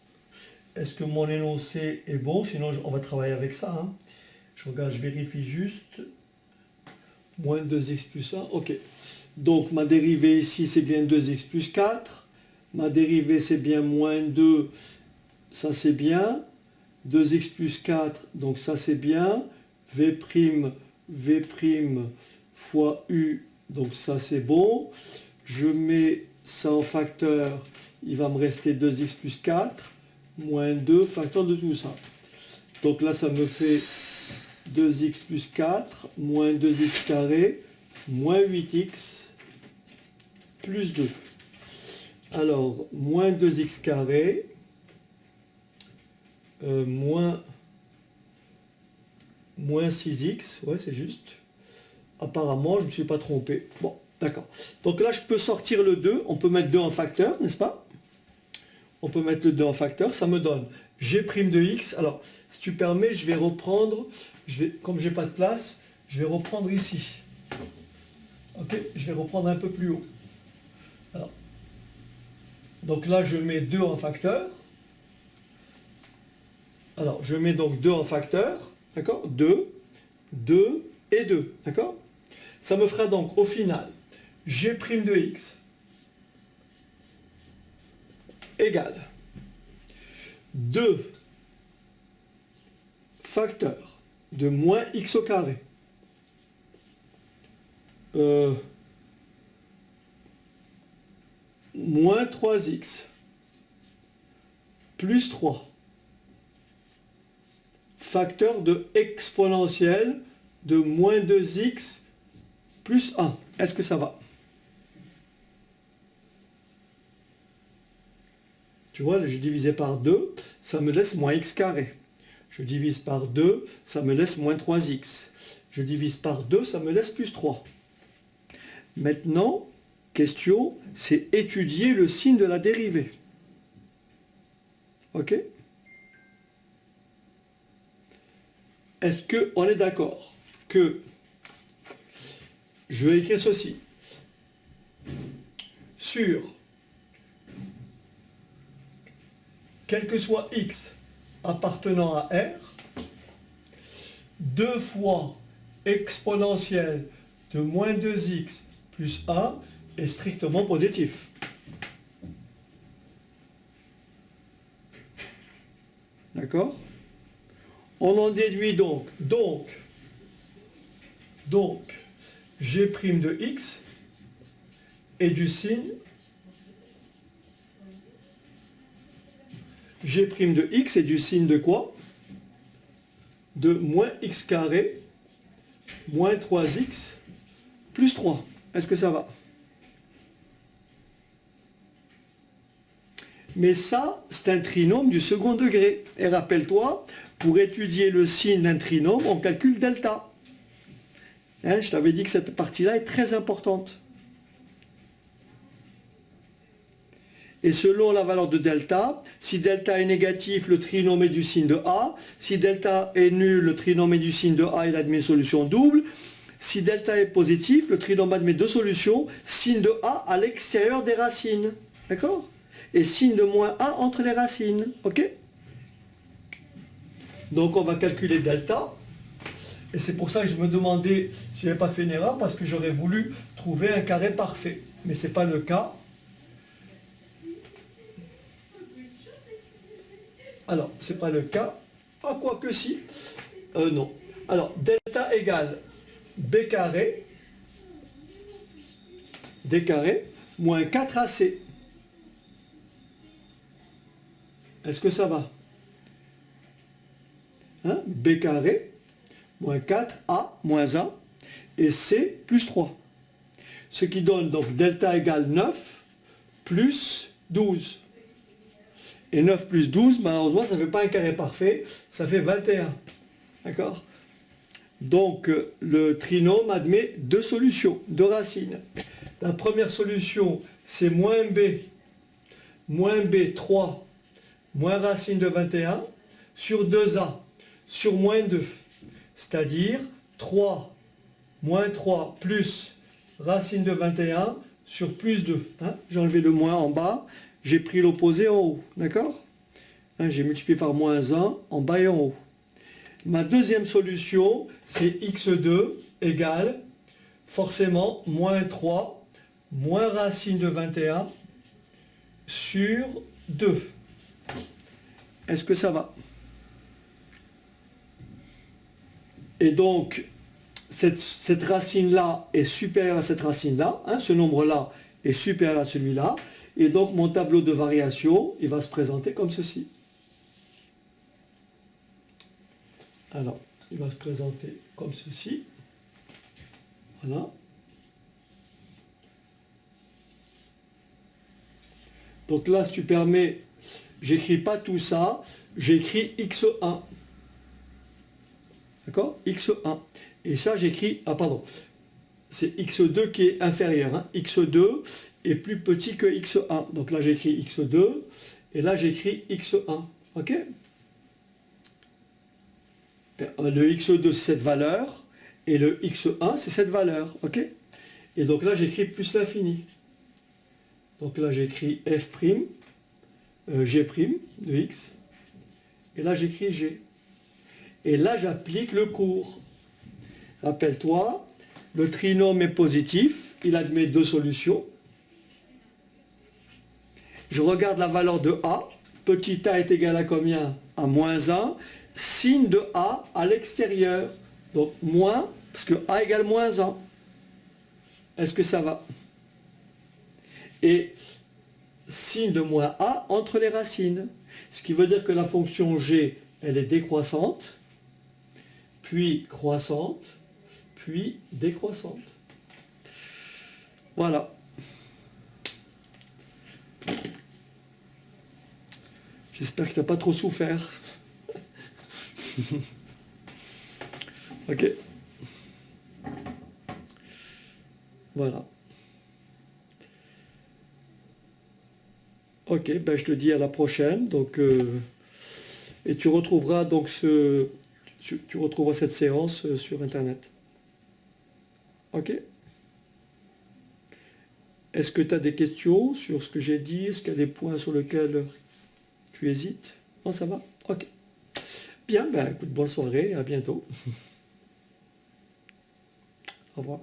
est-ce que mon énoncé est bon? Sinon on va travailler avec ça. Hein. Je regarde, je vérifie juste. Moins 2x plus 1, ok. Donc ma dérivée ici c'est bien 2x plus 4. Ma dérivée c'est bien moins 2, ça c'est bien. 2x plus 4, donc ça c'est bien. V' fois u, donc ça c'est bon. Je mets ça en facteur, il va me rester 2x plus 4, moins 2, facteur de tout ça. Donc là ça me fait 2x plus 4, moins 2x carré, moins 8x, plus 2. Alors, moins 2x carré, moins 6x, ouais c'est juste. Apparemment, je ne me suis pas trompé. Bon, d'accord. Donc là, je peux sortir le 2, on peut mettre 2 en facteur, n'est-ce pas? On peut mettre le 2 en facteur, ça me donne g' de x. Alors, si tu permets, je vais reprendre, comme j'ai pas de place, je vais reprendre ici. Ok, je vais reprendre un peu plus haut. Alors, donc là, je mets 2 en facteur. Alors, je mets donc 2 en facteur, d'accord? 2, 2 et 2, d'accord? Ça me fera donc au final g' de x égale 2 facteur de moins x au carré moins 3x plus 3 facteur de exponentielle de moins 2x plus 1. Est-ce que ça va? Tu vois, je divisé par 2, ça me laisse moins x carré. Je divise par 2, ça me laisse moins 3x. Je divise par 2, ça me laisse plus 3. Maintenant, question, c'est étudier le signe de la dérivée. Ok? Est-ce qu'on est d'accord que je vais écrire ceci sur quel que soit x appartenant à R, 2 fois exponentielle de moins 2x plus 1 est strictement positif. D'accord? On en déduit donc g' de x est du signe g' de x est du signe de quoi? De moins x carré moins 3x plus 3. Est-ce que ça va? Mais ça, c'est un trinôme du second degré. Et rappelle-toi, pour étudier le signe d'un trinôme, on calcule delta. Hein, je t'avais dit que cette partie-là est très importante. Et selon la valeur de delta, si delta est négatif, le trinôme est du signe de A. Si delta est nul, le trinôme est du signe de A, il admet une solution double. Si delta est positif, le trinôme admet deux solutions, signe de A à l'extérieur des racines. D'accord? Et signe de moins A entre les racines. Ok? Donc on va calculer delta. Et c'est pour ça que je me demandais si je n'avais pas fait une erreur, parce que j'aurais voulu trouver un carré parfait. Mais ce n'est pas le cas. Alors, c'est pas le cas. Ah, quoi que si. Non. Alors, delta égale b carré, d carré, moins 4ac. Est-ce que ça va? Hein? B carré, moins 4a, moins 1, et c plus 3. Ce qui donne donc delta égale 9 plus 12. Et 9 plus 12, malheureusement, ça ne fait pas un carré parfait, ça fait 21. D'accord? Donc, le trinôme admet deux solutions, deux racines. La première solution, c'est moins b 3, moins racine de 21, sur 2a, sur moins 2. C'est-à-dire 3, moins 3, plus racine de 21, sur plus 2. Hein? J'ai enlevé le moins en bas, j'ai pris l'opposé en haut. D'accord? Hein, j'ai multiplié par moins 1 en bas et en haut. Ma deuxième solution, c'est x2 égale forcément moins 3, moins racine de 21 sur 2. Est-ce que ça va? Et donc, cette racine-là est supérieure à cette racine-là, hein, ce nombre-là est supérieur à celui-là, et donc mon tableau de variation, il va se présenter comme ceci. Alors, il va se présenter comme ceci. Voilà. Donc là, si tu permets, j'écris pas tout ça, j'écris x1. D'accord? x1. Et ça, j'écris... Ah, pardon. C'est x2 qui est inférieur. Hein. x2 est plus petit que x1. Donc là, j'écris x2. Et là, j'écris x1. OK? Le x2, c'est cette valeur. Et le x1, c'est cette valeur. OK? Et donc là, j'écris plus l'infini. Donc là, j'écris f', g' de x. Et là, j'écris g. Et là, j'applique le cours. Rappelle-toi, le trinôme est positif, il admet deux solutions. Je regarde la valeur de a, petit a est égal à combien? À moins 1, signe de a à l'extérieur. Donc moins, parce que a égale moins 1. Est-ce que ça va? Et signe de moins a entre les racines. Ce qui veut dire que la fonction g, elle est décroissante, puis croissante, puis décroissante. Voilà. J'espère que tu n'as pas trop souffert. Ok. Voilà. Ok, ben je te dis à la prochaine. Donc, et tu retrouveras donc tu retrouveras cette séance sur Internet. Ok? Est-ce que tu as des questions sur ce que j'ai dit? Est-ce qu'il y a des points sur lesquels tu hésites? Non, ça va? Ok. Bien, ben écoute, bonne soirée, à bientôt. Au revoir.